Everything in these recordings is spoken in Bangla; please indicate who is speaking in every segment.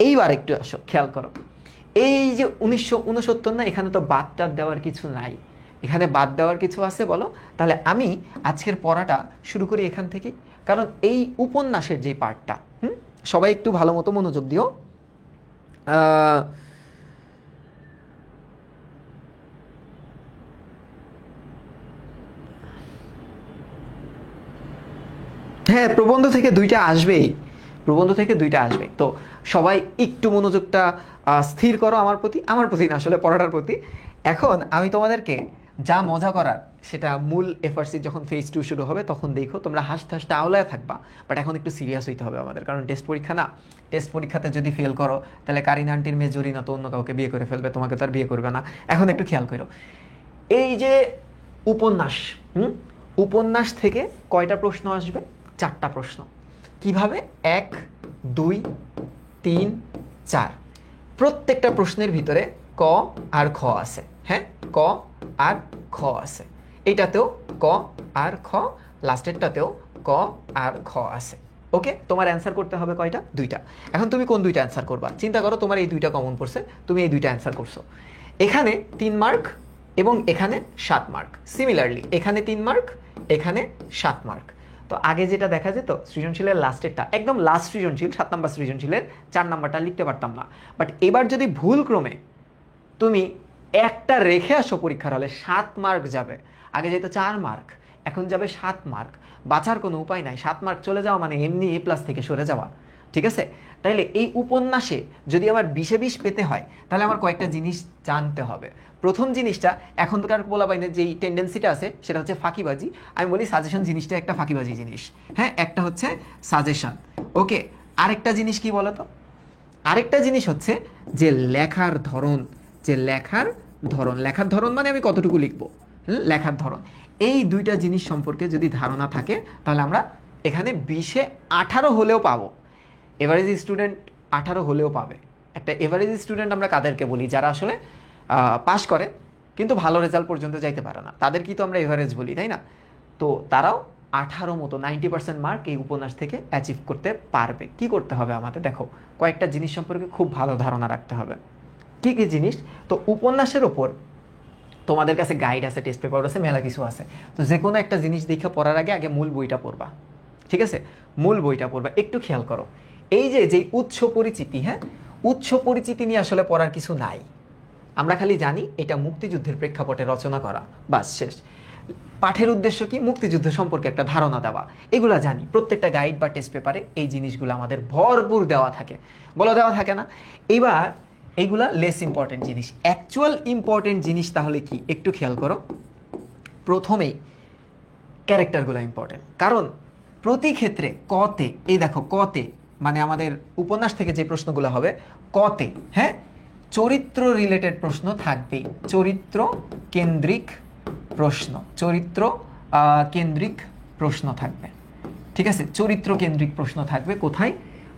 Speaker 1: এইবার একটু আসো, খেয়াল করো, এই যে 1969 না, এখানে তো বাদ টাদ দেওয়ার কিছু নাই, এখানে বাদ দেওয়ার কিছু আছে বলো? তাহলে আমি আজকের পড়াটা শুরু করি এখান থেকে, কারণ এই উপন্যাসের যে পার্টটা, সবাই একটু ভালো মতো মনোযোগ দিও। আহ, হ্যাঁ, প্রবন্ধ থেকে দুইটা আসবেই, প্রবন্ধ থেকে দুইটা আসবে। তো সবাই একটু মনোযোগটা স্থির করো আমার প্রতি না, আসলে পড়াটার প্রতি। এখন আমি তোমাদেরকে যা মজা করার, সেটা মূল এফআরসি যখন ফেজ 2 শুরু হবে তখন দেখো, তোমরা হাসতে হাসতে আওলায় থাকবা, বাট এখন একটু সিরিয়াস হইতে হবে আমাদের, কারণ টেস্ট পরীক্ষা না। টেস্ট পরীক্ষাতে যদি ফেল করো, তাহলে কারিনা আন্টির মেয়ে জরিনা তো অন্য কাউকে বিয়ে করে ফেলবে, তোমাকে তো আর বিয়ে করবে না। এখন একটু খেয়াল করো, এই যে উপন্যাস, হুম, উপন্যাস থেকে কয়টা প্রশ্ন আসবে? 4টা প্রশ্ন। কিভাবে? 1, 2, 3, 4। প্রত্যেকটা প্রশ্নের ভিতরে ক আর খ আছে। হ্যাঁ, ক আর খ আছে। এটাতেও ক আর খ, লাস্টেরটাতেও ক আর খ আছে। ওকে, তোমার অ্যান্সার করতে হবে কয়টা? 2টা। এখন তুমি কোন 2টা অ্যান্সার করবা? চিন্তা করো, তোমার এই 2টা কমন পড়ছে, তুমি এই 2টা অ্যান্সার করছো। এখানে 3 মার্ক এবং এখানে 7 মার্ক। সিমিলারলি এখানে 3 মার্ক, এখানে 7 মার্ক। তো আগে যেটা দেখা যেত, সৃজনশীলের লাস্টেরটা, একদম লাস্ট সৃজনশীল 7 নাম্বার সৃজনশীলের 4 নাম্বারটা লিখতে পারতাম না, বাট এবার যদি ভুল ক্রমে তুমি একটা রেখে আসো পরীক্ষার হলে, 7 মার্ক যাবে। আগে যেত 4 মার্ক, এখন যাবে 7 মার্ক। বাঁচার কোনো উপায় নাই, 7 মার্ক চলে যাওয়া মানে এমনি A+ থেকে সরে যাওয়া। ঠিক আছে? তাইলে এই উপন্যাসে যদি আমার 20-এ 20 পেতে হয়, তাহলে আমার কয়েকটা জিনিস জানতে হবে। প্রথম জিনিসটা, এখনকার পোলাপাইনের যেই টেন্ডেন্সিটা আছে, সেটা হচ্ছে ফাঁকিবাজি। আমি বলি সাজেশন জিনিসটা একটা ফাঁকিবাজি জিনিস। হ্যাঁ, একটা হচ্ছে সাজেশন। ওকে, আরেকটা জিনিস কি বলতো? আরেকটা জিনিস হচ্ছে যে লেখার ধরন, যে লেখার ধরন মানে আমি কতটুকু লিখবো, লেখার ধরন। এই 2টা জিনিস সম্পর্কে যদি ধারণা থাকে, তাহলে আমরা এখানে 20-এ 18 হলেও পাবো। এভারেজ স্টুডেন্ট 18 হলেও পাবে। একটা এভারেজ স্টুডেন্ট আমরা কাদেরকে বলি? যারা আসলে পাস করে কিন্তু ভালো রেজাল্ট পর্যন্ত যাইতে পারে না, তাদেরকেই তো আমরা এভারেজ বলি, তাই না? তো তারাও 18 মতো 90% মার্ক এই উপন্যাস থেকে অ্যাচিভ করতে পারবে। কি করতে হবে আমাদের? দেখো, কয়েকটা জিনিস সম্পর্কে খুব ভালো ধারণা রাখতে হবে। কি কি জিনিস? তো উপন্যাসের ওপর তোমাদের কাছে গাইড আছে, টেস্ট পেপার আছে, মেলা কিছু আছে। তো যে কোনো একটা জিনিস দেখে পড়ার আগে আগে মূল বইটা পড়বা। ঠিক আছে? মূল বইটা পড়বা। একটু খেয়াল করো, এই যে যে উৎস পরিচিতি, হ্যাঁ, উৎস পরিচিতি নিয়ে আসলে পড়ার কিছু নাই। আমরা খালি জানি এটা মুক্তিযুদ্ধের প্রেক্ষাপটে রচনা করা, বাস শেষ। পাঠের উদ্দেশ্য কি? মুক্তিযুদ্ধ সম্পর্কে একটা ধারণা দেওয়া। এগুলা জানি, প্রত্যেকটা গাইড বা টেস্ট পেপারে এই জিনিসগুলো আমাদের ভরপুর দেওয়া থাকে, বলা দেওয়া থাকে না? এইবার এইগুলা লেস ইম্পর্টেন্ট জিনিস। অ্যাকচুয়াল ইম্পর্টেন্ট জিনিস তাহলে কি? একটু খেয়াল করো। প্রথমেই ক্যারেক্টারগুলো ইম্পর্টেন্ট, কারণ প্রতি ক্ষেত্রে কতে, এই দেখো কতে মানে আমাদের উপন্যাস থেকে যে প্রশ্নগুলো হবে কতে, হ্যাঁ, চরিত্র রিলেটেড প্রশ্ন থাকবেই। চরিত্র কেন্দ্রিক প্রশ্ন, চরিত্র কেন্দ্রিক প্রশ্ন থাকবে। ঠিক আছে? চরিত্র কেন্দ্রিক প্রশ্ন থাকবে কোথায়?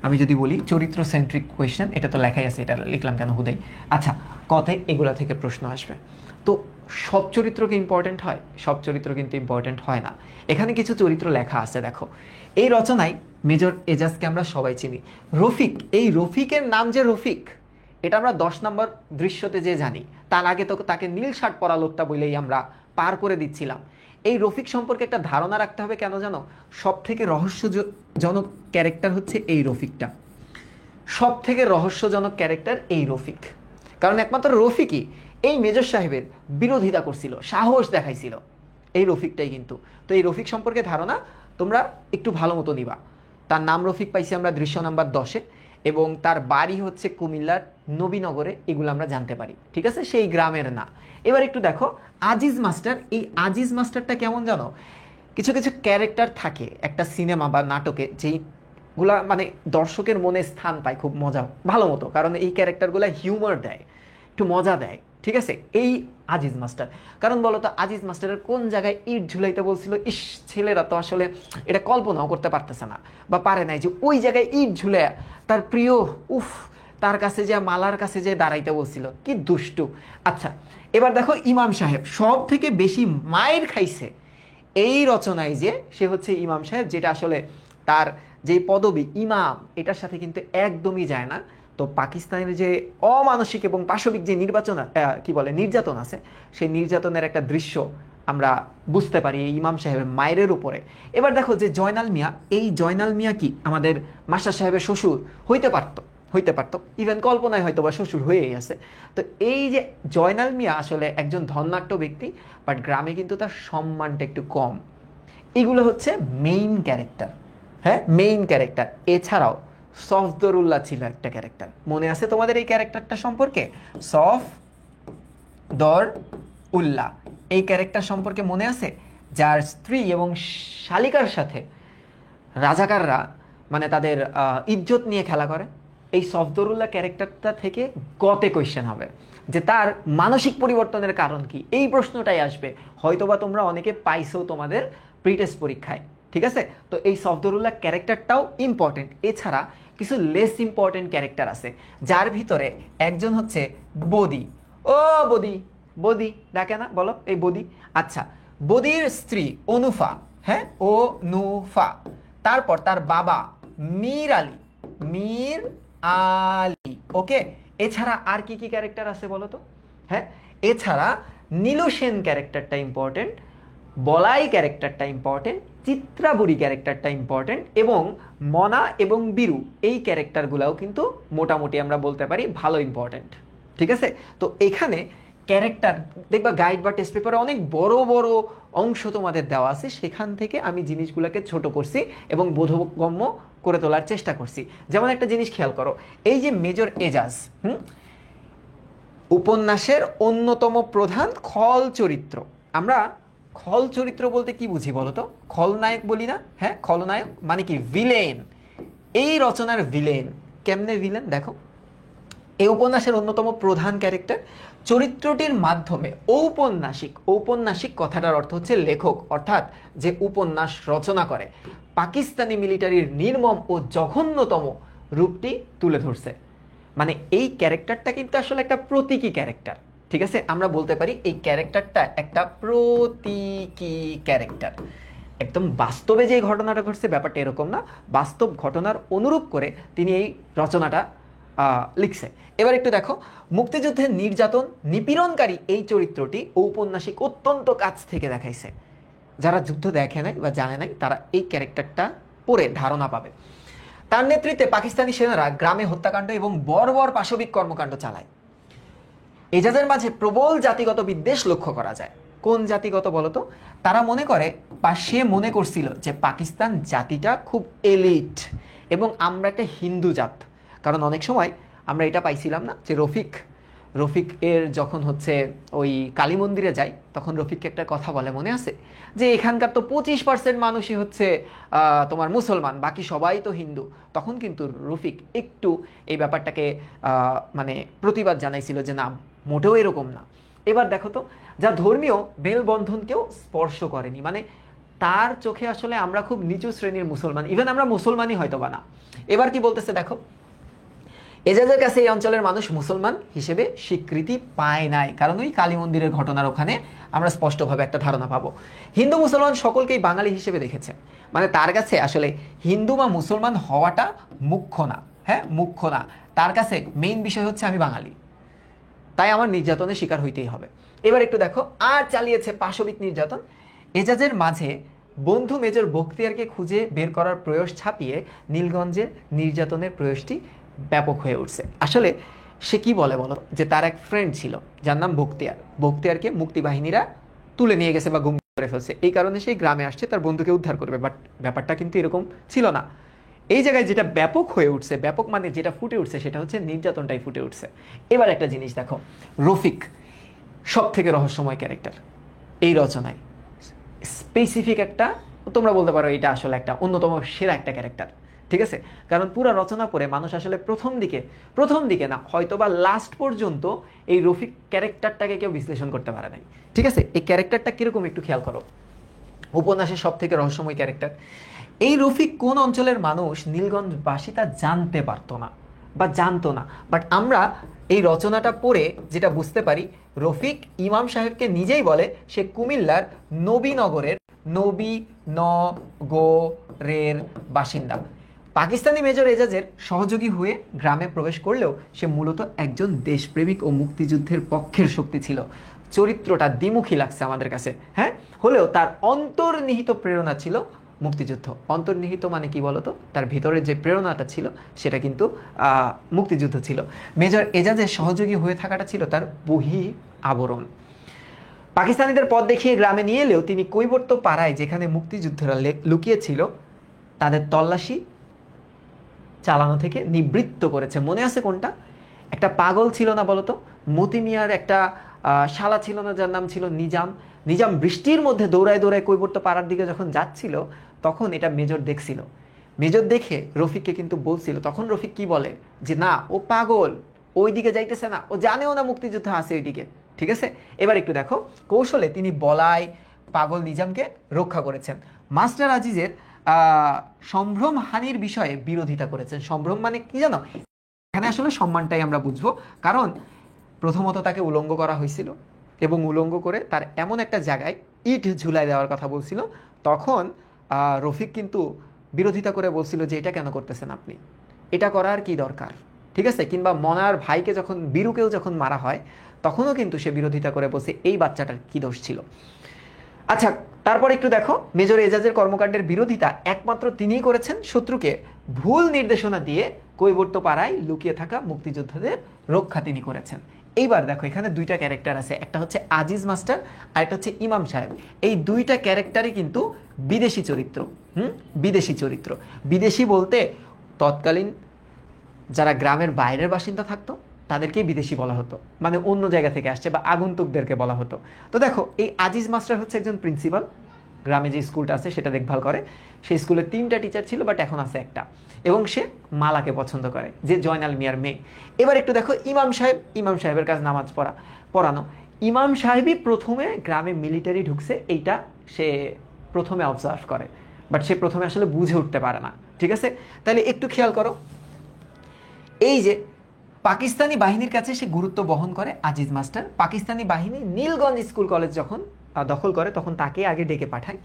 Speaker 1: আমি যদি বলি চরিত্র সেন্ট্রিক কোয়েশ্চেন, এটা তো লেখাই আছে, এটা লিখলাম কেন হুদাই। আচ্ছা, কতে এগুলা থেকে প্রশ্ন আসবে। তো সব চরিত্র কি ইম্পর্টেন্ট হয়? সব চরিত্র কিন্তু ইম্পর্টেন্ট হয় না। এখানে কিছু চরিত্র লেখা আছে, দেখো। এই রচনায় মেজর এজাজকে আমরা সবাই চিনি। রফিক, এই রফিকের নাম যে রফিক, এটা আমরা 10 নম্বর দৃশ্যতে যে জানি, তার আগে তো তাকে নীল শার্ট পরা লোকটা বলেই আমরা পার করে দিচ্ছিলাম। এই রফিক সম্পর্কে একটা ধারণা রাখতে হবে, কেন জানো? সব থেকে রহস্যজনক ক্যারেক্টার হচ্ছে এই রফিকটা। সব থেকে রহস্যজনক ক্যারেক্টার এই রফিক, কারণ একমাত্র রফিকই এই মেজর সাহেবের বিরোধিতা করছিল, সাহস দেখাইছিল, এই রফিকটাই কিন্তু। তো এই রফিক সম্পর্কে ধারণা তোমরা একটু ভালো মতো নিবা। তার নাম রফিক পাইছি আমরা দৃশ্য নাম্বার 10-এ, এবং তার বাড়ি হচ্ছে কুমিল্লার নবীনগরে, এগুলো আমরা জানতে পারি। ঠিক আছে? সেই গ্রামের না। এবার একটু দেখো আজিজ মাস্টার, এই আজিজ মাস্টারটা কেমন জানো? কিছু কিছু ক্যারেক্টার থাকে একটা সিনেমা বা নাটকে, যেইগুলা মানে দর্শকের মনে স্থান পায় খুব মজা ভালো মতো, কারণ এই ক্যারেক্টারগুলো হিউমার দেয়, একটু মজা দেয়। ঠিক আছে? এই আজিজ মাস্টার, কারণ বলো তো আজিজ মাস্টারের কোন জায়গায় ইট ঝুলাইতে বলছিল, ইস, ছেলেরা তো আসলে এটা কল্পনাও করতে পারতেছে না বা পারে নাই যে ওই জায়গায় ইট ঝুলে তার প্রিয়, উফ, তার কাছে যে মালার কাছে যে দাঁড়াইতে বলছিল, কি দুষ্টু। আচ্ছা, এবার দেখো ইমাম সাহেব সব থেকে বেশি মায়ের খাইছে এই রচনায়, যে সে হচ্ছে ইমাম সাহেব, যেটা আসলে তার যে পদবি ইমাম, এটার সাথে কিন্তু একদমই যায় না। তো পাকিস্তানের যে অমানসিক এবং পাশবিক যে নির্যাতন আছে, সেই নির্যাতনের একটা দৃশ্য আমরা বুঝতে পারি এই ইমাম সাহেবের মায়ের উপরে। এবার দেখো যে জয়নাল মিয়া, এই জয়নাল মিয়া কি আমাদের মাস্টার সাহেবের শ্বশুর হইতে পারতো, ইভেন কল্পনায় হয়তো বা শ্বশুর হয়েই আছে। তো এই যে জয়নাল মিয়া আসলে একজন ধনাঢ্য ব্যক্তি, বাট গ্রামে কিন্তু তার সম্মানটা একটু কম। এগুলো হচ্ছে মেইন ক্যারেক্টার। হ্যাঁ, মেইন ক্যারেক্টার। এছাড়াও সফদরুল্লাহ ছিল একটা ক্যারেক্টার, মনে আছে তোমাদের এই ক্যারেক্টারটা সম্পর্কে? সফদর উল্লাহ, এই ক্যারেক্টার সম্পর্কে মনে আছে? যার স্ত্রী এবং শালিকার সাথে রাজাকাররা মানে তাদের ইজ্জত নিয়ে খেলা করে। এই সফদরুল্লাহ ক্যারেক্টারটা থেকে গতে কোয়েশ্চেন হবে যে তার মানসিক পরিবর্তনের কারণ কি, এই প্রশ্নটাই আসবে। হয়তোবা তোমরা অনেকে পাইছো তোমাদের প্রিটেস্ট পরীক্ষায়, ঠিক আছে? তো এই সফদরুল্লাহ ক্যারেক্টারটাও ইম্পর্টেন্ট। এছাড়া কিছু লেস ইম্পর্টেন্ট ক্যারেক্টার আছে, যার ভিতরে একজন হচ্ছে বদি। ও বদি, বদি ডাকে না, বলো এই বদি। আচ্ছা, বদির স্ত্রী অনুফা, হ্যাঁ অনুফা। তারপর তার বাবা মীর আলী, মীর আলী, ওকে। এছাড়া আর কি কি ক্যারেক্টার আছে বলো তো? হ্যাঁ, এছাড়া নীলু সেন ক্যারেক্টারটা ইম্পর্টেন্ট, বলাই ক্যারেক্টারটা ইম্পর্টেন্ট, চিত্রাবুড়ি ক্যারেক্টারটা ইম্পর্টেন্ট, এবং মনা এবং বীরু এই ক্যারেক্টারগুলোও কিন্তু মোটামুটি আমরা বলতে পারি ভালো ইম্পর্টেন্ট, ঠিক আছে? তো এখানে ক্যারেক্টার দেখবা গাইড বা টেস্ট পেপারে অনেক বড় বড় অংশ তোমাদের দেওয়া আছে, সেখান থেকে আমি জিনিসগুলোকে ছোট করছি এবং বোধগম্য করে তোলার চেষ্টা করছি। যেমন একটা জিনিস খেয়াল করো, এই যে মেজর এজাজ উপন্যাসের অন্যতম প্রধান খল চরিত্র। আমরা খল চরিত্র বলতে কি বুঝি বলতো? খলনায়ক বলি না? হ্যাঁ, খলনায়ক মানে কি? ভিলেন। এই রচনার ভিলেন কেমনে ভিলেন দেখো। এই উপন্যাসের অন্যতম প্রধান ক্যারেক্টার, চরিত্রটির মাধ্যমে ঔপন্যাসিক, ঔপন্যাসিক কথাটার অর্থ হচ্ছে লেখক, অর্থাৎ যে উপন্যাস রচনা করে, পাকিস্তানি মিলিটারির নির্মম ও জঘন্যতম রূপটি তুলে ধরছে। মানে এই ক্যারেক্টারটা কিন্তু আসলে একটা প্রতীকী ক্যারেক্টার, ঠিক আছে? আমরা বলতে পারি এই ক্যারেক্টারটা একটা প্রতীকী ক্যারেক্টার। একদম বাস্তবে যে ঘটনাটা ঘটছে ব্যাপারটা এরকম না, বাস্তব ঘটনার অনুরূপ করে তিনি এই রচনাটা লিখছে। এবার একটু দেখো, মুক্তিযুদ্ধের নির্যাতন নিপীড়নকারী এই চরিত্রটি ঔপন্যাসিক অত্যন্ত কাছ থেকে দেখাইছে। যারা যুদ্ধ দেখে নাই বা জানে নাই তারা এই ক্যারেক্টারটা পড়ে ধারণা পাবে। তার নেতৃত্বে পাকিস্তানি সেনারা গ্রামে হত্যাকাণ্ড এবং বর্বর পাশবিক কর্মকাণ্ড চালায়। এজাজের মাঝে প্রবল জাতিগত বিদ্বেষ লক্ষ্য করা যায়। কোন জাতিগত বলতো? তারা মনে করে বা সে মনে করছিল যে পাকিস্তান জাতিটা খুব এলিট এবং আমরা একটা হিন্দু জাত। কারণ অনেক সময় আমরা এটা পাইছিলাম না যে রফিক এর যখন হচ্ছে ওই কালী মন্দিরে যায়, তখন রফিককে একটা কথা বলে, মনে আছে? যে এখানকার তো 25% মানুষই হচ্ছে তোমার মুসলমান, বাকি সবাই তো হিন্দু। তখন কিন্তু রফিক একটু এই ব্যাপারটাকে মানে প্রতিবাদ জানাইছিল যে না, মোটেও এরকম না। এবার দেখো তো, যা ধর্মীয় মেলবন্ধনকেও স্পর্শ করেনি, মানে তার চোখে আসলে আমরা খুব নিচু শ্রেণীর মুসলমান, ইভেন আমরা মুসলমানই হয়তো বা না। এবার কি বলতেছে দেখো, এজাজের কাছে এই অঞ্চলের মানুষ মুসলমান হিসেবে স্বীকৃতি পায় নাই, কারণ ওই কালী মন্দিরের ঘটনার ওখানে আমরা স্পষ্টভাবে একটা ধারণা পাবো। হিন্দু মুসলমান সকলকেই বাঙালি হিসেবে দেখেছে, মানে তার কাছে আসলে হিন্দু বা মুসলমান হওয়াটা মুখ্য না। হ্যাঁ, মুখ্য না, তার কাছে মেইন বিষয় হচ্ছে আমি বাঙালি, তাই আমার নির্যাতনের শিকার হইতেই হবে। এবার একটু দেখো, আর চালিয়েছে পাশবিক নির্যাতন। এজাজের মাঝে বন্ধু মেজর বখতিয়ারকে খুঁজে বের করার প্রয়াস ছাপিয়ে নীলগঞ্জের নির্যাতনের প্রয়াসটি ব্যাপক হয়ে উঠছে। আসলে সে কি বলে বলো, যে তার এক ফ্রেন্ড ছিল যার নাম বখতিয়ারকে মুক্তিবাহিনীরা তুলে নিয়ে গেছে বা গুম করে ফেলছে, এই কারণে সেই গ্রামে আসছে তার বন্ধুকে উদ্ধার করবে। বাট ব্যাপারটা কিন্তু এরকম ছিল না। এই জায়গায় যেটা ব্যাপক হয়ে উঠছে, ব্যাপক মানে যেটা ফুটে উঠছে, সেটা হচ্ছে নির্যাতনটাই ফুটে উঠছে। এবার একটা জিনিস দেখো, রফিক সব থেকে রহস্যময় ক্যারেক্টার এই রচনায়, স্পেসিফিক একটা, তোমরা বলতে পারো এটা আসলে একটা অন্যতম সেরা একটা ক্যারেক্টার, ঠিক আছে? কারণ পুরো রচনা পড়ে মানুষ আসলে প্রথম দিকে না, হয়তোবা লাস্ট পর্যন্ত এই রফিক ক্যারেক্টারটাকে কেউ বিশ্লেষণ করতে পারে নাই, ঠিক আছে? এই ক্যারেক্টারটা কিরকম একটু খেয়াল করো, উপন্যাসের সব থেকে রহস্যময় ক্যারেক্টার। এই রফিক কোন অঞ্চলের মানুষ নীলগঞ্জবাসী তা জানতে পারতো না বা জানতো না, বাট আমরা এই রচনাটা পড়ে যেটা বুঝতে পারি, রফিক ইমাম সাহেবকে নিজেই বলে সে কুমিল্লার নবীনগরের বাসিন্দা। পাকিস্তানি মেজর এজাজের সহযোগী হয়ে গ্রামে প্রবেশ করলেও সে মূলত একজন দেশপ্রেমিক ও মুক্তিযুদ্ধের পক্ষের শক্তি ছিল। চরিত্রটা দ্বিমুখী লাগছে আমাদের কাছে, হ্যাঁ, হলেও তার অন্তর্নিহিত প্রেরণা ছিল মুক্তিযুদ্ধ। অন্তর্নিহিত মানে কি বলতো, তার ভিতরের যে প্রেরণাটা ছিল সেটা কিন্তু মুক্তিযুদ্ধ ছিল। মেজর এজাজের সহযোগী হয়ে থাকাটা ছিল তার বহি আবরণ। পাকিস্তানিদের পথ দেখিয়ে গ্রামে নিয়ে এলেও তিনি কৈবর্ত পাড়ায় যেখানে মুক্তিযুদ্ধরা লুকিয়ে ছিল তাদের তল্লাশি চালানো থেকে নিবৃত্ত করেছে। মনে আছে কোনটা? একটা পাগল ছিল না বলতো, মতি মিয়ার একটা শালা ছিল না যার নাম ছিল নিজাম। নিজাম বৃষ্টির মধ্যে দৌড়ায় দৌড়ায় কৈবর্ত পাড়ার দিকে যখন যাচ্ছিল তখন এটা মেজর দেখছিল। মেজর দেখে রফিককে কিন্তু বলছিল, তখন রফিক কি বলে যে না ও পাগল, ওই দিকে যাইতেছে না, ও জানেও না মুক্তিযুদ্ধ আছে ওইদিকে। ঠিক আছে, এবার একটু দেখো কৌশলে তিনি বলায় পাগল নিজামকে রক্ষা করেছেন। মাস্টার আজিজের সম্ভ্রম হানির বিষয়ে বিরোধিতা করেছেন। সম্ভ্রম মানে কি জানো? এখানে আসলে সম্মানটাই আমরা বুঝবো, কারণ প্রথমত তাকে উলঙ্গ করা হয়েছিল এবং উলঙ্গ করে তার এমন একটা জায়গায় ইট ঝুলাই দেওয়ার কথা বলছিল। তখন রফিক কিন্তু বিরোধিতা করে বলছিল যে এটা কেন করতেছেন আপনি, এটা করার কি দরকার? ঠিক আছে, কিংবা মনার ভাইকে যখন বীরুকেও যখন মারা হয় তখনও কিন্তু সে বিরোধিতা করে বলছে এই বাচ্চাটার কি দোষ ছিল। আচ্ছা, তারপর একটু দেখো মেজর এজাজের কর্মকাণ্ডের বিরোধিতা একমাত্র তিনিই করেছেন। শত্রুকে ভুল নির্দেশনা দিয়ে কৈবর্ত পাড়ায় লুকিয়ে থাকা মুক্তিযোদ্ধাদের রক্ষা তিনি করেছেন। এইবার দেখো এখানে দুইটা ক্যারেক্টার আছে, একটা হচ্ছে আজিজ মাস্টার আর একটা হচ্ছে ইমাম সাহেব। এই দুইটা ক্যারেক্টারই কিন্তু বিদেশি চরিত্র। বিদেশি চরিত্র। বিদেশি বলতে তৎকালীন যারা গ্রামের বাইরের বাসিন্দা থাকতো তাদেরকেই বিদেশি বলা হতো, মানে অন্য জায়গা থেকে আসছে বা আগন্তুকদেরকে বলা হতো। তো দেখো এই আজিজ মাস্টার হচ্ছে একজন প্রিন্সিপাল, গ্রামে যে স্কুলটা আছে সেটা দেখভাল করে। সেই স্কুলে 3টা টিচার ছিল, বাট এখন আছে একটা, এবং সে মালাকে পছন্দ করে, যে জয়নাল মিয়ার মেয়ে। এবার একটু দেখো ইমাম সাহেব। ইমাম সাহেবের কাজ নামাজ পড়ানো। ইমাম সাহেবই প্রথমে গ্রামে মিলিটারি ঢুকছে, এইটা সে প্রথমে অবজার্ভ করে, বাট সে প্রথমে আসলে বুঝে উঠতে পারে না। ঠিক আছে, তাহলে একটু খেয়াল করো, এই যে পাকিস্তানি বাহিনীর কাছে সে গুরুত্ব বহন করে আজিজ মাস্টার। পাকিস্তানি বাহিনী নীলগঞ্জ স্কুল কলেজ যখন দখল করে তখন তাকে আগে ডেকে পাঠায়।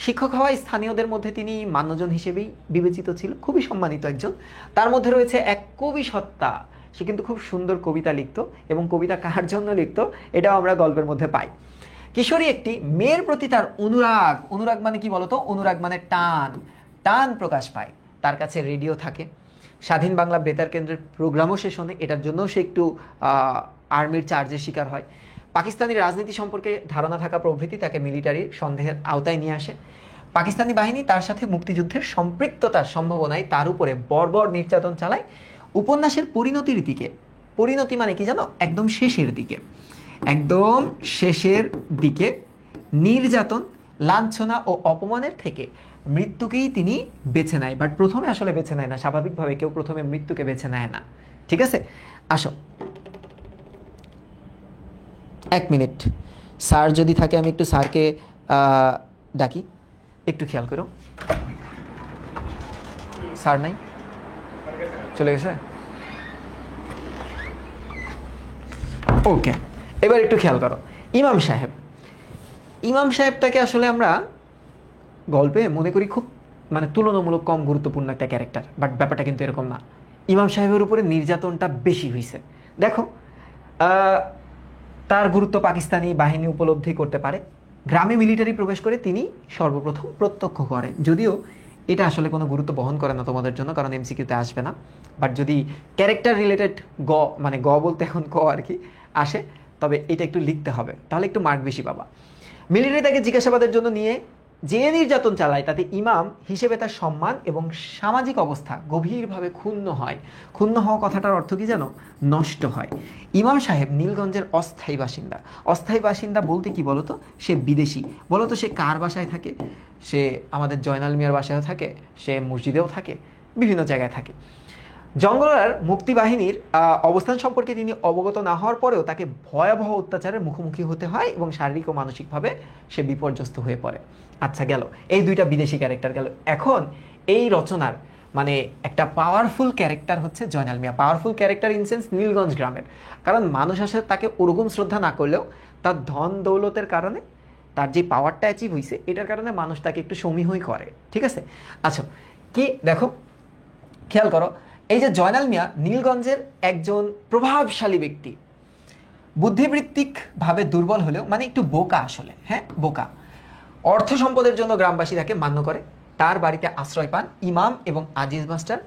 Speaker 1: শিক্ষক হওয়ায় স্থানীয়দের মধ্যে তিনি মান্যজন হিসেবেই বিবেচিত ছিল, খুবই সম্মানিত একজন। তার মধ্যে রয়েছে এক কবি সত্তা, সে কিন্তু খুব সুন্দর কবিতা লিখত, এবং কবিতা কার জন্য লিখত এটাও আমরা গল্পের মধ্যে পাই। কিশোরী একটি মেয়ের প্রতি তার অনুরাগ, অনুরাগ মানে কি বলতো, অনুরাগ মানে টান, টান প্রকাশ পায়। তার কাছে রেডিও থাকে, স্বাধীন বাংলা বেতার কেন্দ্রের প্রোগ্রামও সে শোনে, এটার জন্যও সে একটু আর্মির চার্জের শিকার হয়। পাকিস্তানি রাজনীতি সম্পর্কে ধারণা থাকা প্রভৃতি তাকে মিলিটারির সন্দেহের আওতায় নিয়ে আসে। পাকিস্তানি বাহিনী তার সাথে মুক্তিযুদ্ধের সম্পৃক্ততার সম্ভাবনায় তার উপরে বর্বর নির্যাতন চালায়। উপন্যাসের পরিণতির দিকে, পরিণতি মানে কি জানো, একদম শেষের দিকে, একদম শেষের দিকে নির্যাতন, লাঞ্ছনা ও অপমানের থেকে মৃত্যুকেই তিনি বেছে নেয়। বাট প্রথমে আসলে বেছে নেয় না, স্বাভাবিকভাবে কেউ প্রথমে মৃত্যুকে বেছে নেয় না। ঠিক আছে, আসো 1 মিনিট, স্যার যদি থাকে আমি একটু স্যারকে ডাকি, একটু খেয়াল করো। স্যার নাই, চলে গেছে? ওকে, এবার একটু খেয়াল করো ইমাম সাহেব। ইমাম সাহেবটাকে আসলে আমরা গল্পে মনে করি খুব মানে তুলনামূলক কম গুরুত্বপূর্ণ একটা ক্যারেক্টার, বাট ব্যাপারটা কিন্তু এরকম না। ইমাম সাহেবের উপরে নির্যাতনটা বেশি হয়েছে। দেখো তার গুরুত্ব পাকিস্তানি বাহিনী উপলব্ধি করতে পারে। গ্রামে মিলিটারি প্রবেশ করে তিনি সর্বপ্রথম প্রত্যক্ষ করেন, যদিও এটা আসলে কোনো গুরুত্ব বহন করে না তোমাদের জন্য, কারণ এমসিকিউতে আসবে না। বাট যদি ক্যারেক্টার রিলেটেড মানে বলতে এখন আর কি আসে, তবে এটা একটু লিখতে হবে, তাহলে একটু মার্ক বেশি পাবা। মিলিটারি তাকে জিজ্ঞাসাবাদের জন্য নিয়ে যে নির্যাতন চালায় তাতে ইমাম হিসেবে তার সম্মান এবং সামাজিক অবস্থা গভীরভাবে ক্ষুণ্ণ হয়। ক্ষুণ্ণ হওয়া কথাটার অর্থ কি জানো, নষ্ট হয়। ইমাম সাহেব নীলগঞ্জের অস্থায়ী বাসিন্দা। অস্থায়ী বাসিন্দা বলতে কি বলতো, সে বিদেশি। বলতো সে কার বাসায় থাকে? সে আমাদের জয়নাল মিয়ার বাসায়ও থাকে, সে মসজিদেও থাকে, বিভিন্ন জায়গায় থাকে। জঙ্গলার মুক্তিবাহিনীর অবস্থান সম্পর্কে তিনি অবগত না হওয়ার পরেও তাকে ভয়াবহ অত্যাচারের মুখোমুখি হতে হয় এবং শারীরিক ও মানসিকভাবে সে বিপর্যস্ত হয়ে পড়ে। আচ্ছা, গেল এই দুইটা বিদেশি ক্যারেক্টার গেল। এখন এই রচনার মানে একটা পাওয়ারফুল ক্যারেক্টার হচ্ছে Joynal Mia. Powerful character in sense Nilganj গ্রামের, কারণ মানুষ আসলে তাকে ওরকম শ্রদ্ধা না করলেও তার ধন দৌলতের কারণে, তার যে পাওয়ারটা অ্যাচিভ হয়েছে এটার কারণে মানুষ তাকে একটু সমীহই করে। ঠিক আছে, আচ্ছা কি দেখো খেয়াল করো, এই যে জয়নাল মিয়া নীলগঞ্জের একজন প্রভাবশালী ব্যক্তি, বুদ্ধিবৃত্তিকভাবে দুর্বল হলেও মানে একটু বোকা আসলে, হ্যাঁ বোকা। অর্থ সম্পদের জন্য গ্রামবাসী তাকে মান্য করে। তার বাড়িতে আশ্রয় পান ইমাম এবং আজিজ মাস্টার।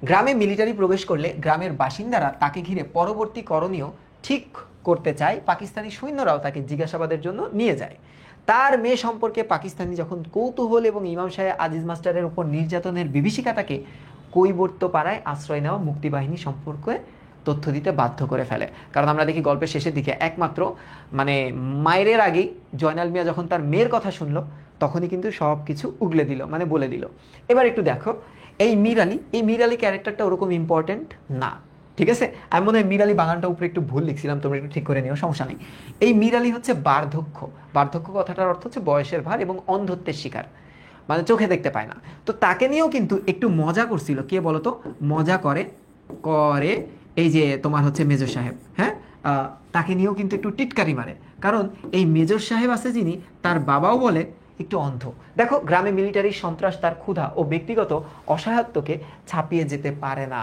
Speaker 1: গ্রামে মিলিটারি প্রবেশ করলে গ্রামের বাসিন্দারা তাকে ঘিরে পরবর্তী করণীয় ঠিক করতে চায়। পাকিস্তানি সৈন্যরাও তাকে জিজ্ঞাসাবাদের জন্য নিয়ে যায়। তার মেয়ে সম্পর্কে পাকিস্তানি যখন কৌতূহল এবং ইমাম সাহেব আজিজ মাস্টারের উপর নির্যাতনের বিভীষিকা তাকে কৈবর্তপাড়ায় আশ্রয় নেওয়া মুক্তিবাহিনী সম্পর্কে তথ্য দিতে বাধ্য করে ফেলে। কারণ আমরা দেখি গল্পের শেষের দিকে একমাত্র মানে মায়ের আগেই জয়নাল মিয়া যখন তার মেয়ের কথা শুনলো তখনই কিন্তু সব কিছু উগলে দিল, মানে বলে দিল। এবার একটু দেখো এই মীর আলী ক্যারেক্টারটা ওরকম ইম্পর্টেন্ট না, ঠিক আছে। আমি মনে হয় মীর আলী বাগানটা উপরে একটু ভুল লিখছিলাম, তোমরা একটু ঠিক করে নিও, সমস্যা নেই। এই মীর আলী হচ্ছে বার্ধক্য। বার্ধক্য কথাটার অর্থ হচ্ছে বয়সের ভার এবং অন্ধত্বের শিকার, মানে চোখে দেখতে পায় না। তো তাকে নিয়েও কিন্তু একটু মজা করছিল, কে বলতো, মজা করে করে এই যে তোমার হচ্ছে মেজর সাহেব, হ্যাঁ তাকে নিয়েও কিন্তু একটু টিটকারি মারে। কারণ এই মেজর সাহেব আছে যিনি, তার বাবাও বলে একটু অন্ধ। দেখো গ্রামে মিলিটারি সন্ত্রাস তার ক্ষুধা ও ব্যক্তিগত অসহায়ত্বকে ছাপিয়ে যেতে পারে না।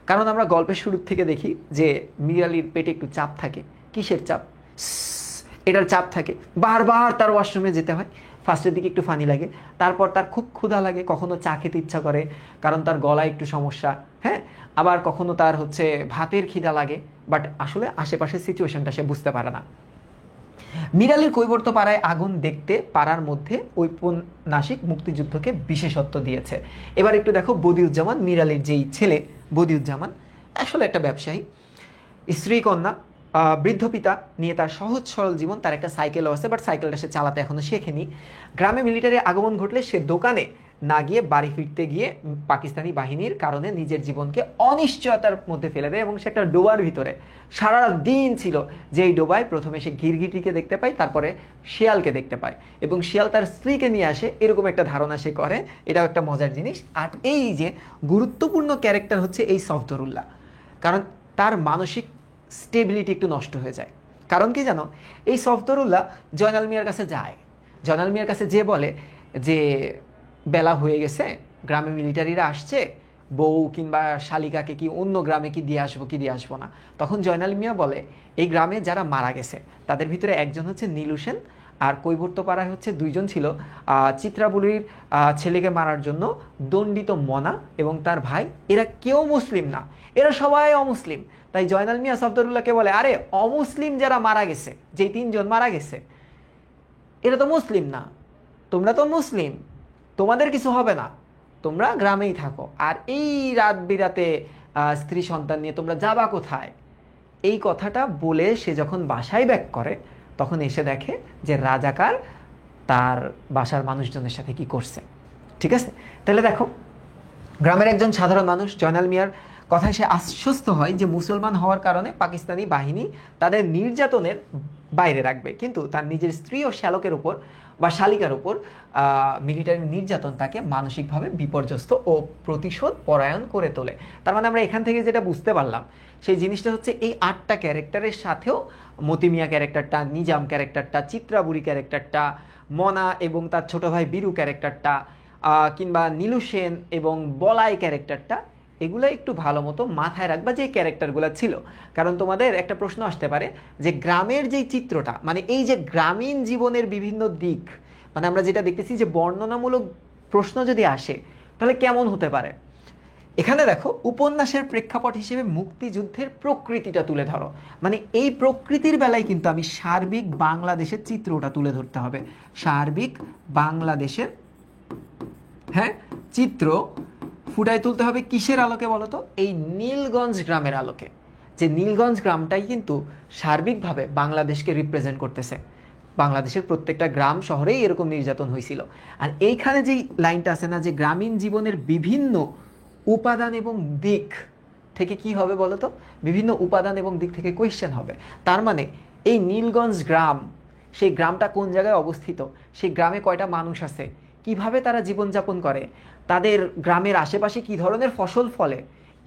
Speaker 1: কারণ আমরা গল্পের শুরু থেকে দেখি যে মীর আলীর পেটে একটু চাপ থাকে। কিসের চাপ? এটার চাপ থাকে, বারবার তার ওয়াশরুমে যেতে হয়। ফার্স্টের দিকে একটু ফানি লাগে, তারপর তার খুব ক্ষুধা লাগে, কখনো চা খেতে ইচ্ছা করে কারণ তার গলায় একটু সমস্যা, হ্যাঁ, আবার কখনো তার হচ্ছে ভাতের খিদা লাগে, বাট আসলে আশেপাশের সিচুয়েশনটা সে বুঝতে পারে না। মীর আলীর কৈবর্তপাড়ায় আগুন দেখতে পারার মধ্যে ঔপন্যাসিক মুক্তিযুদ্ধকে বিশেষত্ব দিয়েছে। এবার একটু দেখো বদিউজ্জামান, মীর আলীর যেই ছেলে বদিউজ্জামান আসলে একটা ব্যবসায়ী, স্ত্রী কন্যা, বৃদ্ধ পিতা নিয়ে তার সহজ সরল জীবন। তার একটা সাইকেলও আছে, বাট সাইকেলটা সে চালাতে এখনো শেখেনি। গ্রামে মিলিটারি আগমন ঘটলে সে দোকানে না গিয়ে বাড়ি ফিরতে গিয়ে পাকিস্তানি বাহিনীর কারণে নিজের জীবনকে অনিশ্চয়তার মধ্যে ফেলে দেয় এবং সে একটা ডোবার ভিতরে সারা দিন ছিল। যেই ডোবায় প্রথমে সে গিরগিটিকে দেখতে পায়, তারপরে শিয়ালকে দেখতে পায় এবং শিয়াল তার স্ত্রীকে নিয়ে আসে, এরকম একটা ধারণা সে করে। এটাও একটা মজার জিনিস। আর এই যে গুরুত্বপূর্ণ ক্যারেক্টার হচ্ছে এই সফদরুল্লাহ, কারণ তার মানসিক স্টেবিলিটি একটু নষ্ট হয়ে যায়। কারণ কি জানো, এই সফদরুল্লাহ জয়নাল মিয়ার কাছে যায়, জয়নাল মিয়ার কাছে যে বলে যে বেলা হয়ে গেছে, গ্রামে মিলিটারিরা আসছে, বউ কিংবা শালিকাকে কি অন্য গ্রামে কি দিয়ে আসবো কি দিয়ে আসবো না। তখন জয়নাল মিয়া বলে এই গ্রামে যারা মারা গেছে তাদের ভিতরে একজন হচ্ছে নীলু সেন, আর কৈবর্তপাড়ায় হচ্ছে দুইজন ছিল চিত্রাবলীর ছেলেকে মারার জন্য দণ্ডিত মনা এবং তার ভাই, এরা কেউ মুসলিম না, এরা সবাই অমুসলিম। তাই জয়নাল মিয়া সফদরুল্লাহকে বলে আরে অমুসলিম যারা মারা গেছে, যে তিনজন মারা গেছে এরা তো মুসলিম না, তোমরা তো মুসলিম, তোমাদের কিছু হবে না, তোমরা গ্রামেই থাকো, আর এই রাত বিরাতে স্ত্রী সন্তান নিয়ে তোমরা যাবা কোথায়। এই কথাটা বলে সে যখন বাসায় ব্যাক করে তখন এসে দেখে যে রাজাকার তার বাসার মানুষজনের সাথে কি করছে। ঠিক আছে, তাহলে দেখো গ্রামের একজন সাধারণ মানুষ জয়নাল মিয়ার কথায় সে আশ্বস্ত হয় যে মুসলমান হওয়ার কারণে পাকিস্তানি বাহিনী তাদের নির্যাতনের বাইরে রাখবে, কিন্তু তার নিজের স্ত্রী ও শ্যালকের উপর বা শালিকার উপর মিলিটারি নির্যাতন তাকে মানসিকভাবে বিপর্যস্ত ও প্রতিশোধ পরায়ণ করে তোলে। তার মানে আমরা এখান থেকে যেটা বুঝতে পারলাম সেই জিনিসটা হচ্ছে এই 8টা ক্যারেক্টারের সাথেও মতিমিয়া ক্যারেক্টারটা, নিজাম ক্যারেক্টারটা, চিত্রাবুড়ি ক্যারেক্টারটা, মনা এবং তার ছোট ভাই বীরু ক্যারেক্টারটা, কিংবা নীলু সেন এবং বলাই ক্যারেক্টারটা, এগুলো একটু ভালো মতো মাথায় রাখবা যে ক্যারেক্টারগুলো ছিল। কারণ তোমাদের একটা প্রশ্ন আসতে পারে যে গ্রামের যেই চিত্রটা, মানে এই যে গ্রামীণ জীবনের বিভিন্ন দিক, মানে আমরা যেটা দেখতেছি যে বর্ণনামূলক প্রশ্ন যদি আসে তাহলে কেমন হতে পারে। এখানে দেখো উপন্যাসের প্রেক্ষাপট হিসেবে মুক্তিযুদ্ধের প্রকৃতিটা তুলে ধরো, মানে এই প্রকৃতির বেলায় কিন্তু আমি সার্বিক বাংলাদেশের চিত্রটা তুলে ধরতে হবে। সার্বিক বাংলাদেশের, হ্যাঁ, চিত্র ফুটায় তুলতে হবে কিসের আলোকে বলতো? এই নীলগঞ্জ গ্রামের আলোকে। যে নীলগঞ্জ গ্রামটাই কিন্তু সার্বিকভাবে বাংলাদেশকে রিপ্রেজেন্ট করতেছে। বাংলাদেশের প্রত্যেকটা গ্রাম শহরেই এরকম নির্যাতন হয়েছিল। আর এইখানে যেই লাইনটা আছে না, যে গ্রামীণ জীবনের বিভিন্ন উপাদান এবং দিক থেকে কি হবে বলতো, বিভিন্ন উপাদান এবং দিক থেকে কোয়েশ্চেন হবে। তার মানে এই নীলগঞ্জ গ্রাম, সেই গ্রামটা কোন জায়গায় অবস্থিত, সেই গ্রামে কয়টা মানুষ আছে, কিভাবে তারা জীবনযাপন করে, তাদের গ্রামের আশেপাশে কি ধরনের ফসল ফলে,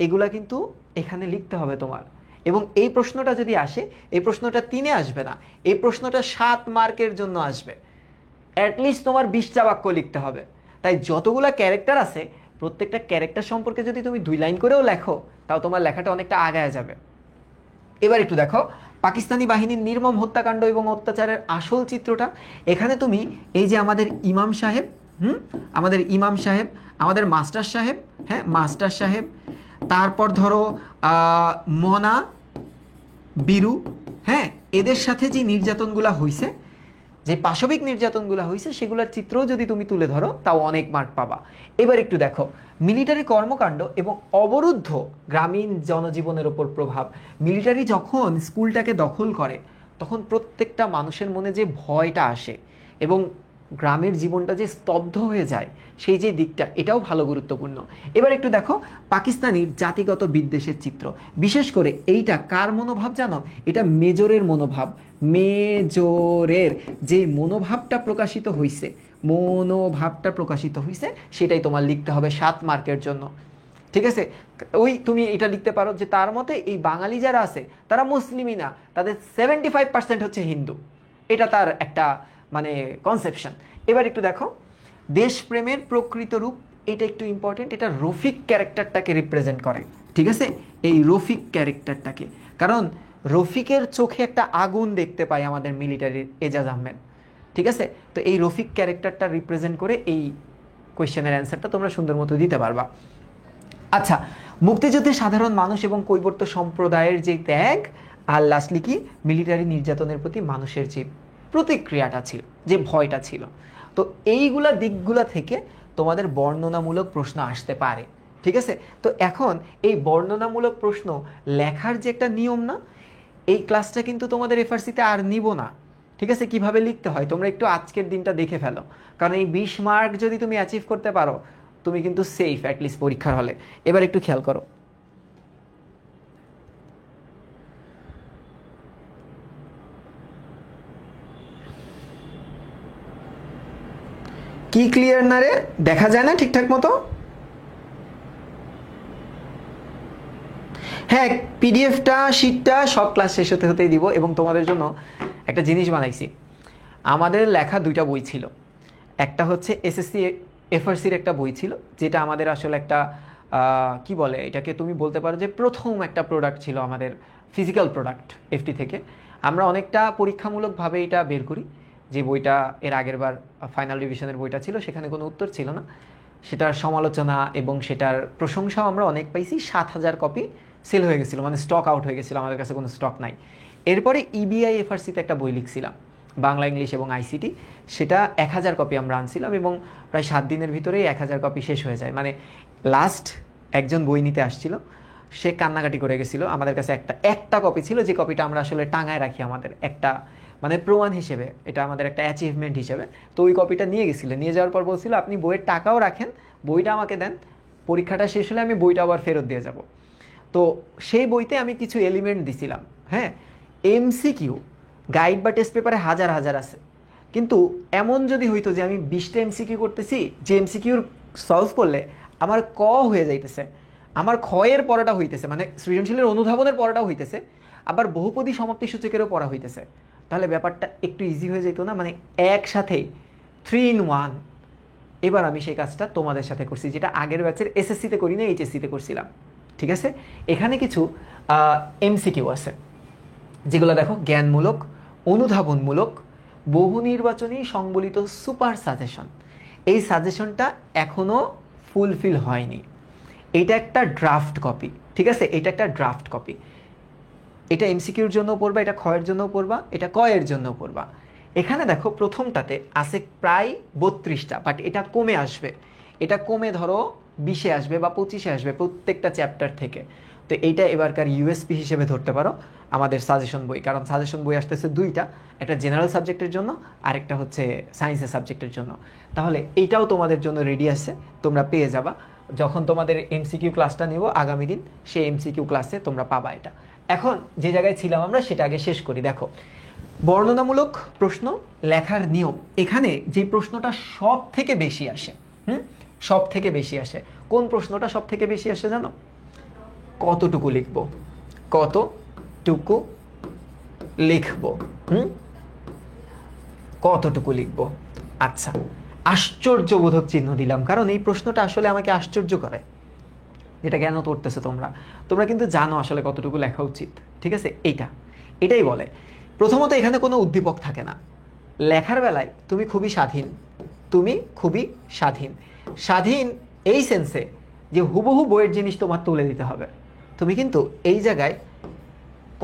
Speaker 1: এগুলা কিন্তু এখানে লিখতে হবে তোমার। এবং এই প্রশ্নটা যদি আসে, এই প্রশ্নটা 3-এ আসবে না, এই প্রশ্নটা 7 মার্কের জন্য আসবে। অ্যাটলিস্ট তোমার 20টা বাক্য লিখতে হবে। তাই যতগুলা ক্যারেক্টার আছে প্রত্যেকটা ক্যারেক্টার সম্পর্কে যদি তুমি 2 লাইন করেও লেখো, তাও তোমার লেখাটা অনেকটা আগায় যাবে। এবার একটু দেখো পাকিস্তানি বাহিনীর নির্মম হত্যাকাণ্ড এবং অত্যাচারের আসল চিত্রটা। এখানে তুমি এই যে আমাদের ইমাম সাহেব, আমাদের ইমাম সাহেব, আমাদের মাস্টার সাহেব, হ্যাঁ মাস্টার সাহেব, তারপর ধরো মনা, বীরু, হ্যাঁ এদের সাথে যে নির্যাতনগুলা হয়েছে, যে পাশবিক নির্যাতনগুলো হয়েছে, সেগুলোর চিত্রও যদি তুমি তুলে ধরো তাও অনেক মার্ক পাবা। এবার একটু দেখো মিলিটারি কর্মকাণ্ড এবং অবরুদ্ধ গ্রামীণ জনজীবনের ওপর প্রভাব। মিলিটারি যখন স্কুলটাকে দখল করে তখন প্রত্যেকটা মানুষের মনে যে ভয়টা আসে এবং গ্রামের জীবনটা যে স্তব্ধ হয়ে যায়, সেই যে দিকটা, এটাও ভালো গুরুত্বপূর্ণ। এবার একটু দেখো পাকিস্তানির জাতিগত বিদ্বেষের চিত্র। বিশেষ করে এইটা কার মনোভাব জানো? এটা মেজরের মনোভাব। মেজরের যে মনোভাবটা প্রকাশিত হয়েছে, সেটাই তোমার লিখতে হবে 7 মার্কের জন্য। ঠিক আছে, ওই তুমি এটা লিখতে পারো যে তার মতে এই বাঙালি যারা আছে তারা মুসলিমই না, তাদের 75% হচ্ছে হিন্দু। এটা তার একটা মানে কনসেপশন। এবার একটু দেখো দেশপ্রেমের প্রকৃত রূপ, এটা একটু ইম্পর্টেন্ট। এটা রফিক ক্যারেক্টারটাকে রিপ্রেজেন্ট করে। ঠিক আছে, এই রফিক ক্যারেক্টারটাকে, কারণ রফিকের চোখে একটা আগুন দেখতে পাই আমাদের মিলিটারির এজাজ আহমেদ। ঠিক আছে, তো এই রফিক ক্যারেক্টারটা রিপ্রেজেন্ট করে এই কোয়েশ্চেনের অ্যান্সারটা তোমরা সুন্দর মতো দিতে পারবা। আচ্ছা, মুক্তিযুদ্ধে সাধারণ মানুষ এবং কৈবর্ত সম্প্রদায়ের যে ত্যাগ, আর লাস্টলি কি মিলিটারি নির্যাতনের প্রতি মানুষের যে প্রতিক্রিয়াটা ছিল, যে ভয়টা ছিল। তো এইগুলা দিকগুলা থেকে তোমাদের বর্ণনামূলক প্রশ্ন আসতে পারে। ঠিক আছে, তো এখন এই বর্ণনামূলক প্রশ্ন লেখার যে একটা নিয়ম না, এই ক্লাসটা কিন্তু তোমাদের এফআরসিতে আর নিব না। ঠিক আছে, কিভাবে লিখতে হয় তোমরা একটু আজকের দিনটা দেখে ফেলো, কারণ এই 20 মার্ক যদি তুমি অ্যাচিভ করতে পারো তুমি কিন্তু সেফ অ্যাটলিস্ট পরীক্ষার হলে। এবার একটু খেয়াল করো, কি ক্লিয়ার না রে? দেখা যায় না ঠিকঠাক মতো? হ্যাঁ, পিডিএফটা শিটটা সব ক্লাস শেষ হতে হতেই দিব। এবং তোমাদের জন্য একটা জিনিস বানাইছি। আমাদের লেখা 2টা বই ছিল। একটা হচ্ছে এসএসসি এফআরসির একটা বই ছিল, যেটা আমাদের আসলে একটা কি বলে এটাকে, তুমি বলতে পারো যে প্রথম একটা প্রোডাক্ট ছিল আমাদের, ফিজিক্যাল প্রোডাক্ট এফটি থেকে। আমরা অনেকটা পরীক্ষামূলকভাবে এটা বের করি। যে বইটা এর আগের বার ফাইনাল রিভিশনের বইটা ছিল, সেখানে কোনো উত্তর ছিল না, সেটার সমালোচনা এবং সেটার প্রশংসাও আমরা অনেক পাইছি। 7,000 কপি সেল হয়ে গেছিলো, মানে স্টক আউট হয়ে গেছিলো, আমাদের কাছে কোনো স্টক নাই। এরপরে ইবিআই এফআরসিতে একটা বই লিখছিলাম, বাংলা, ইংলিশ এবং আইসিটি, সেটা 1,000 কপি আমরা আনছিলাম এবং প্রায় 7 দিনের ভিতরেই 1,000 কপি শেষ হয়ে যায়। মানে লাস্ট একজন বই নিতে আসছিল, সে কান্নাকাটি করে গেছিলো। আমাদের কাছে একটা কপি ছিল, যে কপিটা আমরা আসলে টাঙায় রাখি আমাদের একটা মানে প্রমাণ হিসেবে, এটা আমাদের একটা অ্যাচিভমেন্ট হিসেবে। তো ওই কপিটা নিয়ে গেছিলো, নিয়ে যাওয়ার পর বলছিল আপনি বইয়ের টাকাও রাখেন, বইটা আমাকে দেন, পরীক্ষাটা শেষ হলে আমি বইটা আবার ফেরত দিয়ে যাব। তো সেই বইতে আমি কিছু এলিমেন্ট দিছিলাম। হ্যাঁ, এমসিকিউ গাইড বা টেস্ট পেপারে হাজার হাজার আছে, কিন্তু এমন যদি হইতো যে আমি 20টা এমসিকিউ করতেছি, যে এমসিকিউর সলভ করলে আমার ক হয়ে যাইতেছে, আমার ক্ষয়ের পড়াটা হইতেছে, মানে সৃজনশীলের অনুধাবনের পড়াটাও হইতেছে, আবার বহুপদী সমাপ্তি সূচকেরও পড়া হইতেছে, তাহলে ব্যাপারটা একটু ইজি হয়ে যেত না? মানে একসাথেই 3 in 1। এবার আমি সেই কাজটা তোমাদের সাথে করছি, যেটা আগের ব্যাচের এসএসসিতে করি না, এইচএসসিতে করছিলাম। ঠিক আছে, এখানে কিছু এমসিকিউ আছে, যেগুলো দেখো জ্ঞানমূলক, অনুধাবনমূলক, বহু নির্বাচনী সংবলিত সুপার সাজেশন। এই সাজেশনটা এখনও ফুলফিল হয়নি, এটা একটা ড্রাফট কপি। ঠিক আছে, এটা একটা ড্রাফট কপি। এটা এমসিকিউর জন্য পড়বা, এটা ক্ষয়ের জন্য পড়বা, এটা কয়ের জন্য পড়বা। এখানে দেখো প্রথমটাতে আছে প্রায় 32টা, বাট এটা কমে আসবে, এটা কমে ধরো 20-এ আসবে বা 25-এ আসবে প্রত্যেকটা চ্যাপ্টার থেকে। তো এইটা এবারকার ইউএসপি হিসেবে ধরতে পারো আমাদের সাজেশন বই, কারণ সাজেশন বই আসতেছে 2টা, একটা জেনারেল সাবজেক্টের জন্য আর একটা হচ্ছে সায়েন্সের সাবজেক্টের জন্য। তাহলে এইটাও তোমাদের জন্য রেডি আছে, তোমরা পেয়ে যাবা যখন তোমাদের এমসিকিউ ক্লাসটা নেব আগামী দিন, সেই এমসিকিউ ক্লাসে তোমরা পাবা এটা। এখন যে জায়গায় ছিলাম আমরা সেটা আগে শেষ করি। দেখো বর্ণনামূলক প্রশ্ন লেখার নিয়ম, এখানে যে প্রশ্নটা সব থেকে বেশি আসে, সব থেকে বেশি আসে, কোন প্রশ্নটা সব থেকে বেশি আসে জানো? কতটুকু লিখব, কতটুকু লিখব, কতটুকু লিখব। আচ্ছা, আশ্চর্যবোধক চিহ্ন দিলাম, কারণ এই প্রশ্নটা আসলে আমাকে আশ্চর্য করে। এটা কেন করতেছো তোমরা? তোমরা কিন্তু জানো আসলে কতটুকু লেখা উচিত, ঠিক আছে? এটাই বলে। প্রথমত এখানে কোনো উদ্দীপক থাকে না। লেখার বেলায় তুমি খুবই স্বাধীন, তুমি খুবই স্বাধীন। স্বাধীন এই সেন্সে যে হুবহু বইয়ের জিনিস তোমার তুলে দিতে হবে। তুমি কিন্তু এই জায়গায়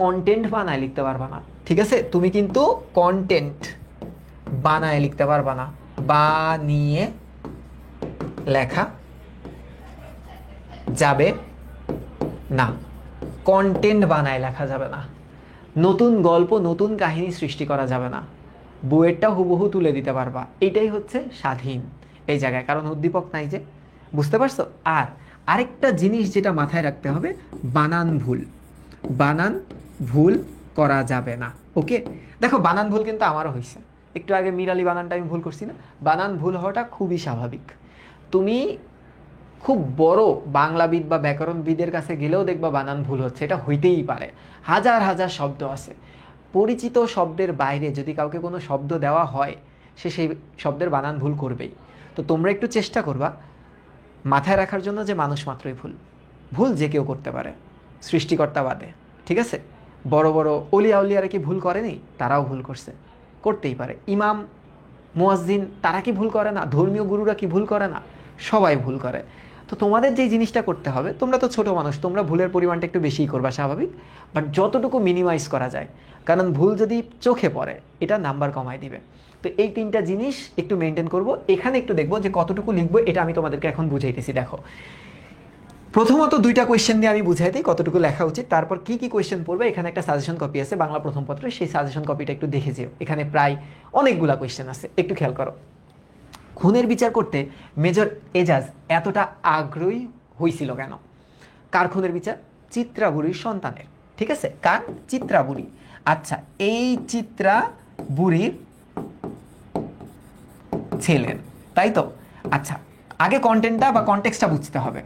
Speaker 1: কন্টেন্ট বানায় লিখতে পারবা না, ঠিক আছে? তুমি কিন্তু কন্টেন্ট বানায় লিখতে পারবা না, বানিয়ে লেখা যাবে না। কন্টেন্ট বানায় লেখা যাবে না, নতুন গল্প নতুন কাহিনী সৃষ্টি করা যাবে না। বইয়েরটা হুবহু তুলে দিতে পারবা, এটাই হচ্ছে স্বাধীন এই জায়গায়, কারণ উদ্দীপক নাই যে। বুঝতে পারছো? আর আরেকটা জিনিস যেটা মাথায় রাখতে হবে, বানান ভুল। বানান ভুল করা যাবে না, ওকে? দেখো বানান ভুল কিন্তু আমারও হয়েছে, একটু আগে মিরালি বানানটা আমি ভুল করছি না? বানান ভুল হওয়াটা খুবই স্বাভাবিক। তুমি খুব বড় বাংলাবিদ বা ব্যাকরণবিদের কাছে গেলেও দেখবা বানান ভুল হচ্ছে, এটা হইতেই পারে। হাজার হাজার শব্দ আছে, পরিচিত শব্দের বাইরে যদি কাউকে কোনো শব্দ দেওয়া হয়, সে সেই শব্দের বানান ভুল করবেই। তো তোমরা একটু চেষ্টা করবা মাথায় রাখার জন্য যে মানুষ মাত্রই ভুল, ভুল যে কেউ করতে পারে, সৃষ্টিকর্তা বাদে, ঠিক আছে? বড় বড় অলিয়া উলিয়ারা কি ভুল করেনি? তারাও ভুল করছে, করতেই পারে। ইমাম, মুয়াজ্জিন, তারা কি ভুল করে না? ধর্মীয় গুরুরা কি ভুল করে না? সবাই ভুল করে। তো তোমাদের যে জিনিসটা করতে হবে, তোমরা তো ছোট মানুষ, তোমরা ভুলের পরিমাণটা একটু বেশিই করবা, স্বাভাবিক, বাট যতটুকু মিনিমাইজ করা যায়, কারণ ভুল যদি চোখে পড়ে এটা নাম্বার কমায় দিবে। তো এই তিনটা জিনিস একটু মেনটেন করব। এখানে একটু দেখবো যে কতটুকু লিখবো, এটা আমি তোমাদেরকে এখন বুঝাইতেছি। দেখো, প্রথমত দুইটা কোয়েশ্চেন দিয়ে আমি বুঝাই দিই কতটুকু লেখা উচিত, তারপর কি কি কোয়েশ্চেন পড়বে। এখানে একটা সাজেশন কপি আছে বাংলা প্রথম পত্রে, সেই সাজেশন কপিটা একটু দেখে যেও, এখানে প্রায় অনেকগুলা কোয়েশ্চেন আছে, একটু খেয়াল করো। খুনের বিচার করতে মেজর এজাজ এতটা আগ্রহী হয়েছিল কেন? কার খুনের বিচার? চিত্রা বুড়ির সন্তানের, ঠিক আছে? কার? চিত্রা বুড়ি। আচ্ছা, এই চিত্রা বুড়ির ছেলের, তাই তো? আচ্ছা, আগে কন্টেন্টটা বা কনটেক্সটটা বুঝতে হবে।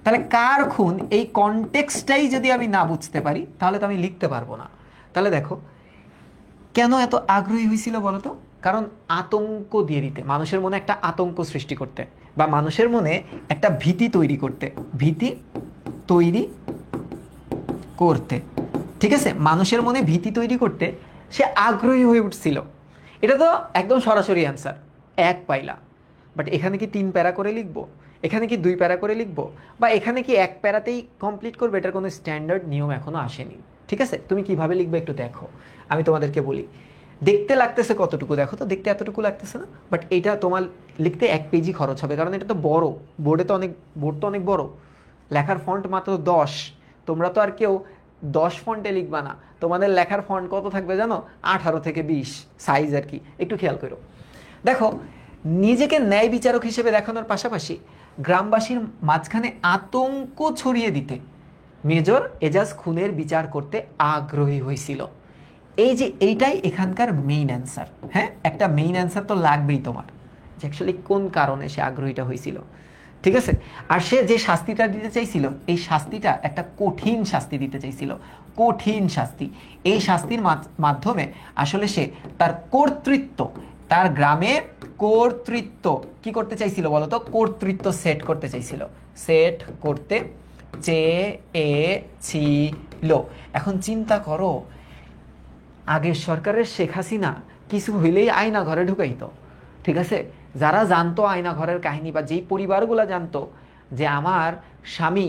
Speaker 1: তাহলে কার খুন, এই কনটেক্সটটাই যদি আমি না বুঝতে পারি তাহলে তো আমি লিখতে পারবো না। তাহলে দেখো, কেন এত আগ্রহী হয়েছিল বলতো? কারণ আতঙ্ক দিয়ে দিতে, মানুষের মনে একটা আতঙ্ক সৃষ্টি করতে, বা মানুষের মনে একটা ভীতি তৈরি করতে, ভীতি তৈরি করতে, ঠিক আছে? মানুষের মনে ভীতি তৈরি করতে সে আগ্রহী হয়ে উঠছিল। এটা তো একদম সরাসরি অ্যান্সার, এক পাইলা। বাট এখানে কি 3 প্যারা করে লিখবো? এখানে কি 2 প্যারা করে লিখবো? বা এখানে কি 1 প্যারাতেই কমপ্লিট করবে? এটার কোনো স্ট্যান্ডার্ড নিয়ম এখনো আসেনি, ঠিক আছে? তুমি কিভাবে লিখবে একটু দেখো, আমি তোমাদেরকে বলি। দেখতে লাগতেছে কতটুকু দেখো তো, দেখতে এতটুকু লাগতেছে না? বাট এটা তোমার লিখতে 1 পেজই খরচ হবে, কারণ এটা তো বড়, বোর্ডে তো অনেক, বোর্ড তো অনেক বড়, লেখার ফন্ট মাত্র 10। তোমরা তো আর কেউ 10 ফন্টে লিখবা না, তোমাদের লেখার ফন্ট কত থাকবে জানো? 18 থেকে 20 সাইজ আর কি, একটু খেয়াল করো। দেখো, নিজেকে ন্যায় বিচারক হিসেবে দেখানোর পাশাপাশি গ্রামবাসীর মাঝখানে আতঙ্ক ছড়িয়ে দিতে মেজর এজাজ খুনের বিচার করতে আগ্রহী হয়েছিল। এই যে এইটাই এখানকার মেইন অ্যান্সার। হ্যাঁ, একটা মেইন অ্যান্সার তো লাগবেই তোমার, যে অ্যাকচুয়ালি কোন কারণে সে আগ্রহীটা হয়েছিল, ঠিক আছে? আর সে যে শাস্তিটা দিতে চাইছিল, এই শাস্তিটা একটা কঠিন শাস্তি দিতে চাইছিল, কঠিন শাস্তি। এই শাস্তির মাধ্যমে আসলে সে তার কর্তৃত্ব, তার গ্রামের কর্তৃত্ব কি করতে চাইছিল বলতো? কর্তৃত্ব সেট করতে চাইছিল, সেট করতে চেয়েছিল। এখন চিন্তা করো, আগের সরকারের শেখ হাসিনা কিছু হইলেই আয়না ঘরে ঢুকাইতো, ঠিক আছে? যারা জানতো আয়না ঘরের কাহিনী, বা যেই পরিবারগুলো জানতো যে আমার স্বামী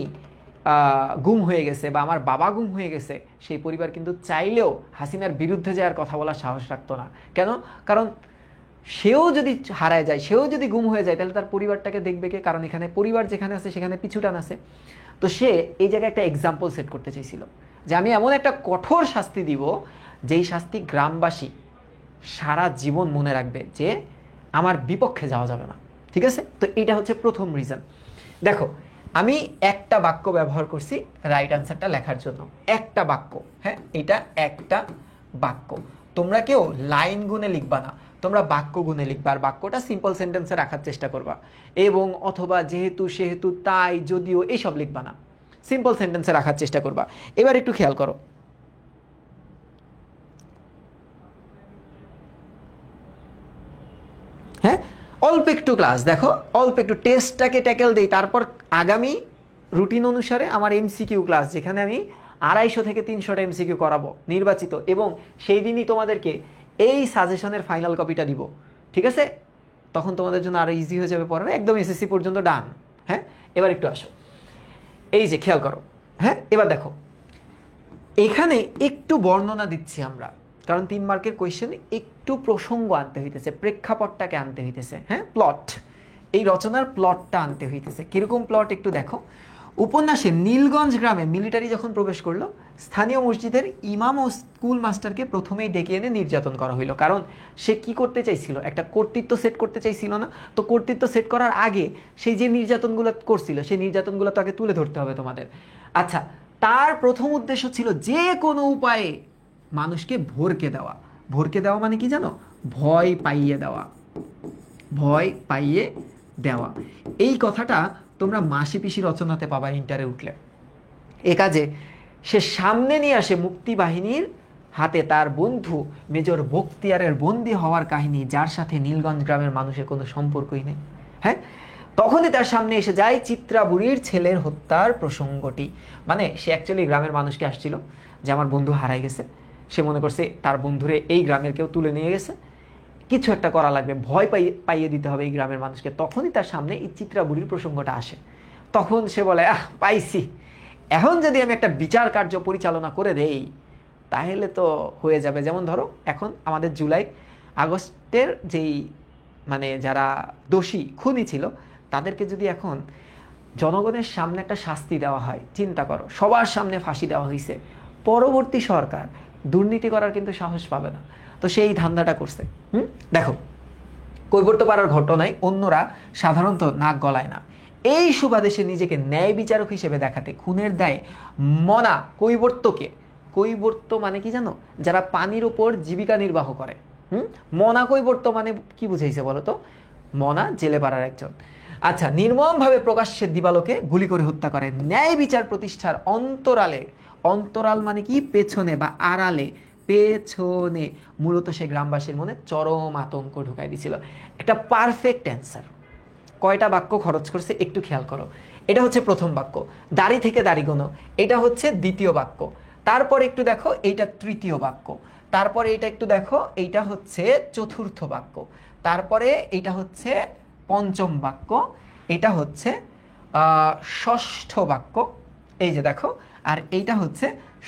Speaker 1: গুম হয়ে গেছে বা আমার বাবা গুম হয়ে গেছে, সেই পরিবার কিন্তু চাইলেও হাসিনার বিরুদ্ধে যাওয়ার কথা বলার সাহস রাখতো না। কেন? কারণ সেও যদি হারায় যায়, সেও যদি গুম হয়ে যায়, তাহলে তার পরিবারটাকে দেখবে কে? কারণ এখানে পরিবার যেখানে আছে সেখানে পিছুটান আছে। তো সে এই জায়গায় একটা এক্সাম্পল সেট করতে চাইছিল, যে আমি এমন একটা কঠোর শাস্তি দিব, যেই শাস্তি গ্রামবাসী সারা জীবন মনে রাখবে যে আমার বিপক্ষে যাওয়া যাবে না, ঠিক আছে? তো এটা হচ্ছে প্রথম রিজন। দেখো, আমি একটা বাক্য ব্যবহার করছি রাইট অ্যান্সারটা লেখার জন্য, একটা বাক্য। হ্যাঁ, এটা একটা বাক্য। তোমরা কেউ লাইন গুনে লিখবা না, তোমরা বাক্য গুনে লিখবা, আর বাক্যটা সিম্পল সেন্টেন্সে রাখার চেষ্টা করবা। এবং অথবা, যেহেতু, সেহেতু, তাই, যদিও, এইসব লিখবা না, সিম্পল সেন্টেন্সে রাখার চেষ্টা করবা। এবার একটু খেয়াল করো, হ্যাঁ, অল্প একটু ক্লাস দেখো, অল্প একটু টেস্টটাকে ট্যাকেল দেই, তারপর আগামী রুটিন অনুসারে আমার এমসিকিউ ক্লাস, যেখানে আমি 250 থেকে 300টা এমসিকিউ করাবো নির্বাচিত, এবং সেই দিনই তোমাদেরকে এই সাজেশনের ফাইনাল কপিটা দিব। ঠিক আছে? তখন তোমাদের জন্য আরো ইজি হয়ে যাবে পড়ানো, একদম এসএসসি পর্যন্ত ডান। হ্যাঁ, এবার একটু আসো, এই যে খেয়াল করো। হ্যাঁ, এবার দেখো এখানে একটু বর্ণনা দিচ্ছি আমরা, কারণ 3 মার্কের কোয়েশ্চেনে একটু প্রসঙ্গ আনতে হইতেছে, প্রেক্ষাপটটাকে আনতে হইতেছে। হ্যাঁ, প্লট, এই রচনার প্লটটা আনতে হইতেছে। কিরকম প্লট একটু দেখো। উপন্যাসে নীলগঞ্জ গ্রামে মিলিটারি যখন প্রবেশ করলো, স্থানীয় মসজিদের ইমাম ও স্কুল মাস্টারকে প্রথমেই ডেকে এনে নির্যাতন করা হইলো। কারণ সে কি করতে চাইছিল, একটা কর্তৃত্ব সেট করতে চাইছিল না? তো কর্তৃত্ব সেট করার আগে সেই যে নির্যাতনগুলো করছিল, সেই নির্যাতনগুলো তাকে তুলে ধরতে হবে তোমাদের। আচ্ছা, তার প্রথম উদ্দেশ্য ছিল যে কোনো উপায়ে মানুষকে ভরকে দেওয়া। ভরকে দেওয়া মানে কি জানো? ভয় পাইয়ে দেওয়া, ভয় পাইয়ে দেওয়া। এই কথাটা তোমরা মাসি পিসি রচনাতে পাবা ইন্টারে উঠলে। এ কাজে সে সামনে নিয়ে আসে মুক্তিবাহিনীর হাতে তার বন্ধু মেজর বখতিয়ারের বন্দী হওয়ার কাহিনী, যার সাথে নীলগঞ্জ গ্রামের মানুষের কোনো সম্পর্কই নেই। হ্যাঁ, তখনই তার সামনে এসে যায় চিত্রা বুড়ির ছেলের হত্যার প্রসঙ্গটি। মানে সে অ্যাকচুয়ালি গ্রামের মানুষকে আসছিল যে আমার বন্ধু হারাই গেছে, সে মনে করছে তার বন্ধুরে এই গ্রামের কেউ তুলে নিয়ে গেছে, কিছু একটা করা লাগবে, ভয় পাইয়ে দিতে হবে এই গ্রামের মানুষকে। তখনই তার সামনে এই চিত্রা বুড়ির প্রসঙ্গটা আসে। তখন সে বলে, পাইছি, এখন যদি আমি একটা বিচার কার্য পরিচালনা করে দেই তাহলে তো হয়ে যাবে। যেমন ধরো এখন আমাদের জুলাই আগস্টের যেই মানে যারা দোষী খুনি ছিল, তাদেরকে যদি এখন জনগণের সামনে একটা শাস্তি দেওয়া হয়, চিন্তা করো, সবার সামনে ফাঁসি দেওয়া হয়েছে, পরবর্তী সরকার দুর্নীতি করার কিন্তু সাহস পাবে না। তো সেই ধান্দাটা করছে। দেখো, কৈবর্তপাড়ার ঘটনায় অন্যরা সাধারণত নাক গলায় না, এই সুবাদে সে নিজেকে ন্যায় বিচারক হিসেবে দেখাতে খুনের দায়ে মনা কৈবর্তকে, কৈবর্ত মানে কি জানো? যারা পানির উপর জীবিকা নির্বাহ করে। মনা কৈবর্ত মানে কি বুঝাইছে বলো তো? মনা জেলে পাড়ার একজন। আচ্ছা, নির্মমভাবে প্রকাশ্যে দিবালোকে গুলি করে হত্যা করে। ন্যায় বিচার প্রতিষ্ঠার অন্তরালে, অন্তরাল মানে কি? পেছনে বা আড়ালে, পেছনে মূলত সে গ্রামবাসীর মনে চরম আতঙ্ক ঢুকাই দিছিল। একটা পারফেক্ট অ্যান্সার। কয়টা বাক্য খরচ করছে একটু খেয়াল করো। এটা হচ্ছে প্রথম বাক্য, দাড়ি থেকে দাড়ি গোনো, এটা হচ্ছে দ্বিতীয় বাক্য। তারপরে একটু দেখো, এইটা তৃতীয় বাক্য। তারপরে এটা একটু দেখো, এইটা হচ্ছে চতুর্থ বাক্য। তারপরে এইটা হচ্ছে পঞ্চম বাক্য, এটা হচ্ছে ষষ্ঠ বাক্য, এই যে দেখো, আর এইটা হচ্ছে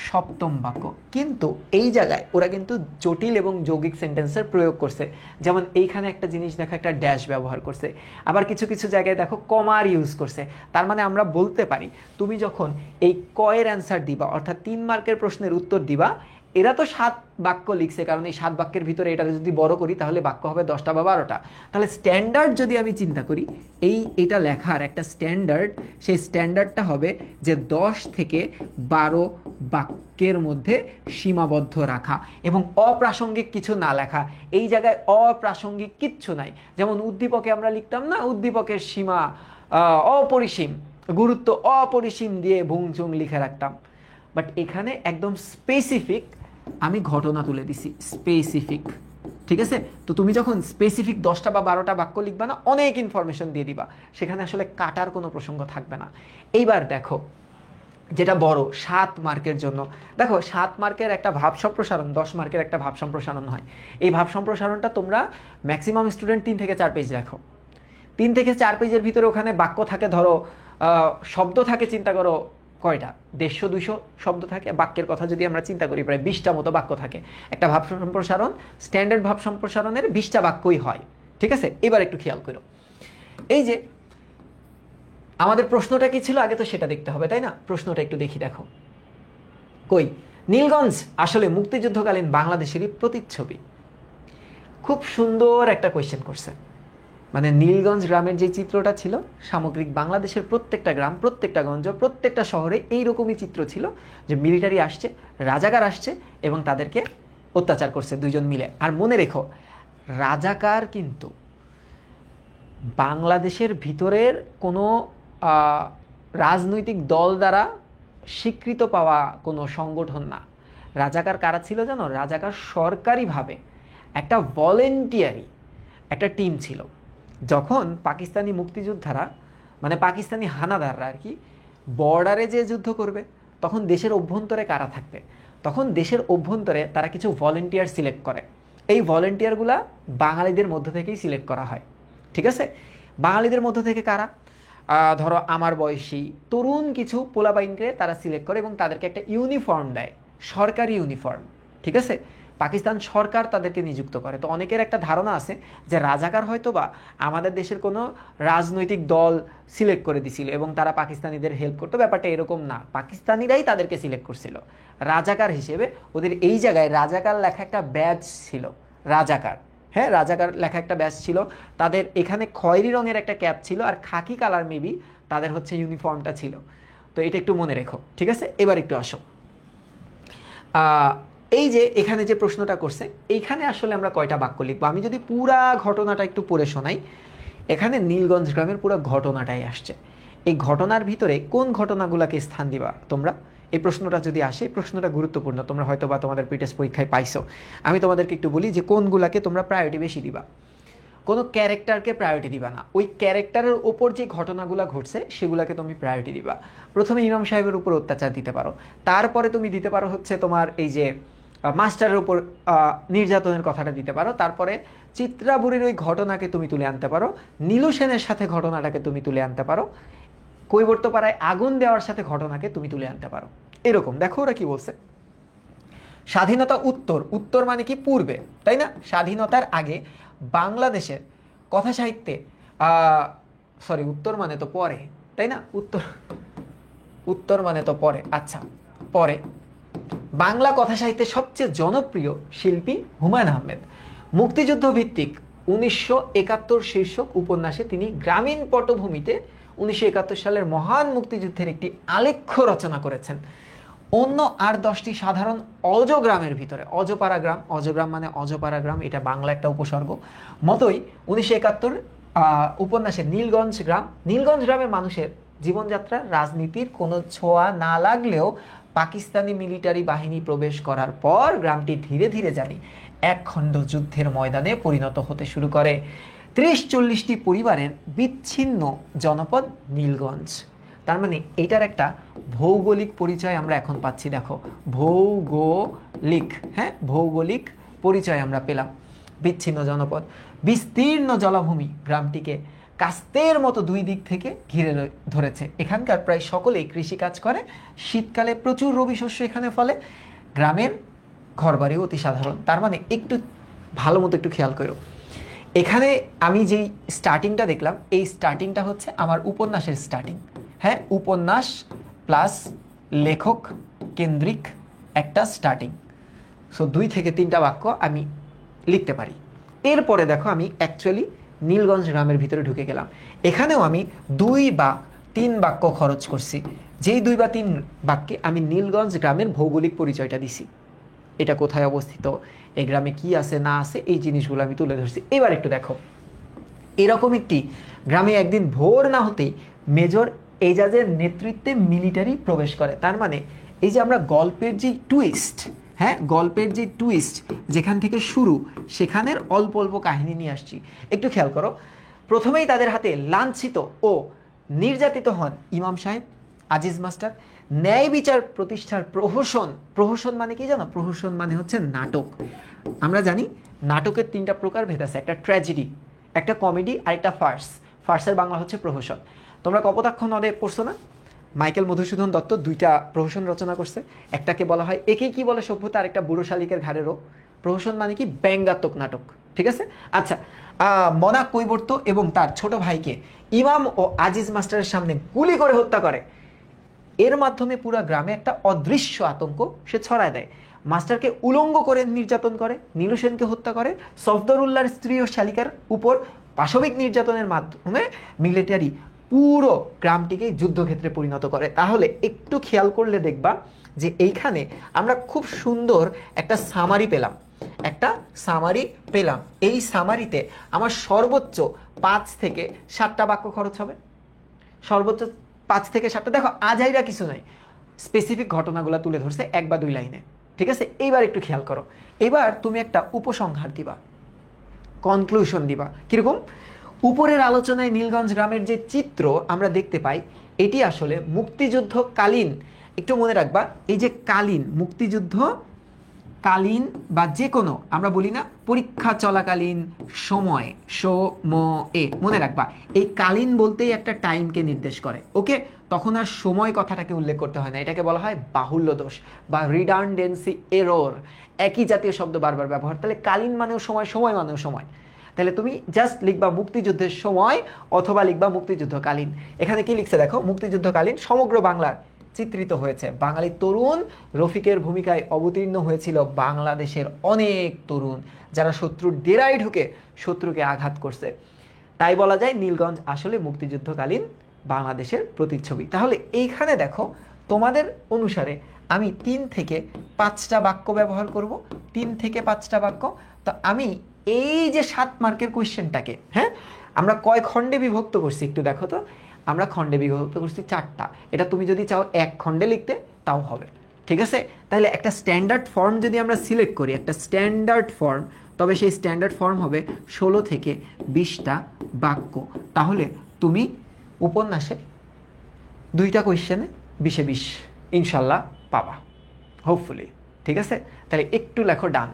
Speaker 1: সপ্তম বাক্য। কিন্তু এই জায়গায় ওরা কিন্তু জটিল এবং যৌগিক সেন্টেন্সের প্রয়োগ করছে। যেমন এইখানে একটা জিনিস দেখো, একটা ড্যাশ ব্যবহার করছে, আবার কিছু কিছু জায়গায় দেখো কমার ইউজ করছে। তার মানে আমরা বলতে পারি, তুমি যখন এই কয়ের অ্যান্সার দিবা, অর্থাৎ 3 মার্কের প্রশ্নের উত্তর দিবা, এরা তো 7 বাক্য লিখছে, কারণ এই 7 বাক্যের ভিতরে এটা যদি বড় করি তাহলে বাক্য হবে 10টা বা 12টা। তাহলে স্ট্যান্ডার্ড যদি আমি চিন্তা করি, এটা লেখার একটা স্ট্যান্ডার্ড, সেই স্ট্যান্ডার্ডটা হবে যে 10 থেকে 12 বাক্যের মধ্যে সীমাবদ্ধ রাখা এবং অপ্রাসঙ্গিক কিছু না লেখা। এই জায়গায় অপ্রাসঙ্গিক কিচ্ছু নাই। যেমন উদ্দীপকে আমরা লিখতাম না, উদ্দীপকের সীমা অপরিসীম, গুরুত্ব অপরিসীম দিয়ে ভুংচুং লিখে রাখতাম। বাট এখানে একদম স্পেসিফিক আমি ঘটনা তুলে দিছি, স্পেসিফিক। ঠিক আছে? তো তুমি যখন স্পেসিফিক 10টা বা 12টা বাক্য লিখবা না, অনেক ইনফরমেশন দিয়ে দিবা, সেখানে আসলে কাটার কোনো প্রসঙ্গ থাকবে না। এইবার দেখো যেটা বড় 7 মার্কের জন্য, দেখো 7 মার্কের একটা ভাব সম্প্রসারণ, 10 মার্কের একটা ভাব সম্প্রসারণ হয়। এই ভাব সম্প্রসারণটা তোমরা ম্যাক্সিমাম স্টুডেন্ট 3 থেকে 4 পেজ দেখো। 3 থেকে 4 পেজের ভিতরে ওখানে বাক্য থাকে, ধরো শব্দ থাকে, চিন্তা করো কয়টা, 150-200 শব্দ থাকে। বাক্যের কথা যদি আমরা চিন্তা করি, প্রায় 20টা মতো বাক্য থাকে। একটা ভাব সম্প্রসারণ, স্ট্যান্ডার্ড ভাব সম্প্রসারণের 20টা বাক্যই হয়। ঠিক আছে? এবার একটু খেয়াল করো, এই যে আমাদের প্রশ্নটা কি ছিল আগে, তো সেটা দেখতে হবে, তাই না? প্রশ্নটা একটু দেখি, দেখো কই, নীলগঞ্জ আসলে মুক্তিযুদ্ধকালীন বাংলাদেশেরই প্রতিচ্ছবি। খুব সুন্দর একটা কোয়েশ্চেন করছে। মানে নীলগঞ্জ গ্রামের যে চিত্রটা ছিল, সামগ্রিক বাংলাদেশের প্রত্যেকটা গ্রাম, প্রত্যেকটা গঞ্জ, প্রত্যেকটা শহরে এইরকমই চিত্র ছিল, যে মিলিটারি আসছে, রাজাকার আসছে এবং তাদেরকে অত্যাচার করছে 2 জন মিলে। আর মনে রেখো, রাজাকার কিন্তু বাংলাদেশের ভিতরের কোনো রাজনৈতিক দল দ্বারা স্বীকৃত পাওয়া কোনো সংগঠন না। রাজাকার কারা ছিল জানো? রাজাকার সরকারিভাবে একটা ভলেন্টিয়ারি একটা টিম ছিল। যখন পাকিস্তানি মুক্তিযোদ্ধারা মানে পাকিস্তানি হানাদাররা আর কি বর্ডারে যে যুদ্ধ করবে, তখন দেশের অভ্যন্তরে কারা থাকবে? তখন দেশের অভ্যন্তরে তারা কিছু ভলেন্টিয়ার সিলেক্ট করে। এই ভলেন্টিয়ারগুলা বাঙালিদের মধ্য থেকেই সিলেক্ট করা হয়, ঠিক আছে? বাঙালিদের মধ্য থেকে কারা? ধরো আমার বয়সী তরুণ কিছু পোলাপাইনকে তারা সিলেক্ট করে এবং তাদেরকে একটা ইউনিফর্ম দেয়, সরকারি ইউনিফর্ম, ঠিক আছে? পাকিস্তান সরকার তাদেরকে নিযুক্ত করে। তো অনেকের একটা ধারণা আছে যে রাজাকার হয়তো বা আমাদের দেশের কোনো রাজনৈতিক দল সিলেক্ট করে দিছিল এবং তারা পাকিস্তানিদের হেল্প করতো। ব্যাপারটা এরকম না, পাকিস্তানিরাই তাদেরকে সিলেক্ট করছিল রাজাকার হিসেবে। ওদের এই জায়গায় রাজাকার লেখা একটা ব্যাজ ছিল, রাজাকার, হ্যাঁ রাজাকার লেখা একটা ব্যাজ ছিল। তাদের এখানে খয়েরি রঙের একটা ক্যাপ ছিল আর খাকি কালার মেবি তাদের হচ্ছে ইউনিফর্মটা ছিল। তো এটা একটু মনে রেখো, ঠিক আছে? এবার একটু আসো, এই যে এখানে যে প্রশ্নটা করছে, এইখানে আসলে আমরা কয়টা বাক্য লিখবো? আমি যদি পুরা ঘটনাটা একটু পড়ে শোনাই, এখানে নীলগঞ্জ গ্রামের পুরো ঘটনাটাই আসছে। এই ঘটনার ভিতরে কোন ঘটনাগুলোকে স্থান দিবা তোমরা? এই প্রশ্নটা যদি আসে, এই প্রশ্নটা গুরুত্বপূর্ণ, তোমরা হয়তো বা তোমাদের প্রিটেস্ট পরীক্ষায় পাইছো। আমি তোমাদেরকে একটু বলি যে কোনগুলাকে তোমরা প্রায়োরিটি বেশি দিবা। কোনো ক্যারেক্টারকে প্রায়োরিটি দিবা না, ওই ক্যারেক্টারের ওপর যে ঘটনাগুলো ঘটছে সেগুলোকে তুমি প্রায়োরিটি দিবা। প্রথমে ইমাম সাহেবের উপর অত্যাচার দিতে পারো, তারপরে তুমি দিতে পারো হচ্ছে তোমার এই যে মাস্টারের উপর নির্যাতনের কথাটা দিতে পারো, তারপরে চিত্রাবুড়ির ওই ঘটনাকে তুমি তুলে আনতে পারো, নীলু সেনের সাথে ঘটনাটাকে তুমি তুলে আনতে পারো, কৈবর্তপাড়ায় আগুন দেওয়ার সাথে ঘটনাকে তুমি তুলে আনতে পারো। এরকম দেখো ওরা কি বলছে। স্বাধীনতা উত্তর, উত্তর মানে কি পূর্বে, তাই না? স্বাধীনতার আগে বাংলাদেশের কথা সাহিত্যে সরি উত্তর মানে তো পরে, তাই না? উত্তর, উত্তর মানে তো পরে, আচ্ছা পরে। বাংলা কথা সাহিত্যের সবচেয়ে জনপ্রিয় শিল্পী হুমায়ুন আহমেদ মুক্তিযুদ্ধ ভিত্তিক 1971 শীর্ষক উপন্যাসে তিনি গ্রামীণ পটভূমিতে 1971 সালের মহান মুক্তিযুদ্ধের একটি আলেখ্য রচনা করেছেন। অন্য আর 10টি সাধারণ অজগ্রামের ভিতরে, অজপাড়া গ্রাম, অজগ্রাম মানে অজপাড়া গ্রাম, এটা বাংলা একটা উপসর্গ মতোই 1971 উপন্যাসে নীলগঞ্জ গ্রামের মানুষের জীবনযাত্রা রাজনীতির কোনো ছোঁয়া না লাগলেও পাকিস্তানি মিলিটারি বাহিনী প্রবেশ করার পর গ্রামটি ধীরে ধীরে জানি একখণ্ড যুদ্ধের ময়দানে পরিণত হতে শুরু করে। 30-40টি পরিবারের বিচ্ছিন্ন জনপদ নীলগঞ্জ। তার মানে এটার একটা ভৌগোলিক পরিচয় আমরা এখন পাচ্ছি। দেখো ভৌগোলিক, হ্যাঁ ভৌগোলিক পরিচয় আমরা পেলাম। বিচ্ছিন্ন জনপদ, বিস্তীর্ণ জলাভূমি গ্রামটিকে কাস্তের মতো দুই দিক থেকে ঘিরে ধরেছে। এখানকার প্রায় সকলেই কৃষিকাজ করে, শীতকালে প্রচুর রবি শস্য এখানে ফলে। গ্রামের ঘরবাড়িও অতি সাধারণ। তার মানে একটু ভালো মতো একটু খেয়াল করো, এখানে আমি যেই স্টার্টিংটা দেখলাম, এই স্টার্টিংটা হচ্ছে আমার উপন্যাসের স্টার্টিং। হ্যাঁ, উপন্যাস প্লাস লেখক কেন্দ্রিক একটা স্টার্টিং। সো 2 থেকে 3টা বাক্য আমি লিখতে পারি। এরপরে দেখো আমি অ্যাকচুয়ালি নীলগঞ্জ গ্রামের ভিতরে ঢুকে গেলাম। এখানেও আমি 2 বা 3 বাক্য খরচ করছি। যেই 2 বা 3 বাক্যে আমি নীলগঞ্জ গ্রামের ভৌগোলিক পরিচয়টা দিছি, এটা কোথায় অবস্থিত, এই গ্রামে কি আছে না আছে, এই জিনিসগুলো আমি তুলে ধরছি। এবার একটু দেখো, এরকম একটি গ্রামে একদিন ভোর না হতেই মেজর এজাজের নেতৃত্বে মিলিটারি প্রবেশ করে। তার মানে এই যে আমরা গল্পের যে টুইস্ট, হ্যাঁ গল্পের যে টুইস্ট যেখান থেকে শুরু, সেখানের অল্প অল্প কাহিনী নিয়ে আসছি। একটু খেয়াল করো, প্রথমেই তাদের হাতে লাঞ্ছিত ও নির্যাতিত হন ইমাম সাহেব, আজিজ মাস্টার। ন্যায় বিচার প্রতিষ্ঠার প্রহসন, প্রহসন মানে কি জানো? প্রহসন মানে হচ্ছে নাটক। আমরা জানি নাটকের 3টা প্রকার ভেদ আছে, একটা ট্র্যাজেডি, একটা কমেডি আর একটা ফার্স। ফার্সের বাংলা হচ্ছে প্রহসন। তোমরা কপোতাক্ষ নদে পড়ছো না? মাইকেল মধুসূদন দত্ত 2টা প্রহসন রচনা করছে। একটাকে বলা হয় একেই কি বলে সভ্যতা, আর একটা বুড়ো শালিকের ঘাড়েরও। প্রহসন মানে কি? ব্যঙ্গাত্মক নাটক, ঠিক আছে? আচ্ছা, মনা কৈবর্ত এবং তার ছোট ভাইকে ইমাম ও আজিজ মাস্টারের সামনে গুলি করে হত্যা করে। এর মাধ্যমে পুরো গ্রামে একটা অদৃশ্য আতঙ্ক সে ছড়ায় দেয়। মাস্টারকে উলঙ্গ করে নির্যাতন করে, নীলু সেনকে হত্যা করে, সফদরুল্লাহর স্ত্রী ও শালিকার উপর পাশবিক নির্যাতনের মাধ্যমে মিলিটারি পুরো গ্রামটিকে যুদ্ধক্ষেত্রে পরিণত করে। তাহলে একটু খেয়াল করলে দেখবা যে এইখানে আমরা খুব সুন্দর একটা সামারি পেলাম, একটা সামারি পেলাম। এই সামারিতে আমার সর্বোচ্চ 5 থেকে 7টা বাক্য খরচ হবে, সর্বোচ্চ 5 থেকে 7টা। দেখো আজাইরা কিছু নাই, স্পেসিফিক ঘটনাগুলো তুলে ধরছে 1 বা 2 লাইনে, ঠিক আছে? এইবার একটু খেয়াল করো, এবার তুমি একটা উপসংহার দিবা, কনক্লুশন দিবা। কিরকম? উপরের আলোচনায় নীলগঞ্জ গ্রামের যে চিত্র আমরা দেখতে পাই, এটি আসলে মুক্তিযুদ্ধকালীন, একটু মনে রাখবা, এই যে কালীন, মুক্তিযুদ্ধ কালীন বা যে কোনো, আমরা বলি না পরীক্ষা চলাকালীন সময়, সময়ে, মনে রাখবা এই কালীন বলতেই একটা টাইমকে নির্দেশ করে। ওকে, তখন আর সময় কথাটাকে উল্লেখ করতে হয় না, এটাকে বলা হয় বাহুল্য দোষ বা রিডান্ডেন্সি এরর, একই জাতীয় শব্দ বারবার ব্যবহার। তাহলে কালীন মানেও সময়, সময় মানেও সময়। তাহলে তুমি জাস্ট লিখবা মুক্তিযুদ্ধের সময় অথবা লিখবা মুক্তিযুদ্ধকালীন। এখানে কি লিখছে দেখো, মুক্তিযুদ্ধকালীন সমগ্র বাংলার চিত্রিত হয়েছে। বাঙালি তরুণ রফিকের ভূমিকায় অবতীর্ণ হয়েছিল বাংলাদেশের অনেক তরুণ, যারা শত্রুর ডেরায় ঢুকে শত্রুকে আঘাত করছে। তাই বলা যায় নীলগঞ্জ আসলে মুক্তিযুদ্ধকালীন বাংলাদেশের প্রতিচ্ছবি। তাহলে এইখানে দেখো, তোমাদের অনুসারে আমি 3 থেকে 5টা বাক্য ব্যবহার করব, 3 থেকে 5টা বাক্য। তো আমি এই যে 7 মার্কের কোয়েশ্চেনটাকে, হ্যাঁ, আমরা কয় খণ্ডে বিভক্ত করছি একটু দেখো তো। আমরা খণ্ডে বিভক্ত করছি 4টা। এটা তুমি যদি চাও 1 খণ্ডে লিখতে তাও হবে, ঠিক আছে? তাহলে একটা স্ট্যান্ডার্ড ফর্ম যদি আমরা সিলেক্ট করি, একটা স্ট্যান্ডার্ড ফর্ম, তবে সেই স্ট্যান্ডার্ড ফর্ম হবে 16 থেকে 20টা বাক্য। তাহলে তুমি উপন্যাসে 2টা কোয়েশ্চেনে 20-এ 20 ইনশাল্লাহ পাবা, হোপফুলি। ঠিক আছে, তাহলে একটু লেখো ডান।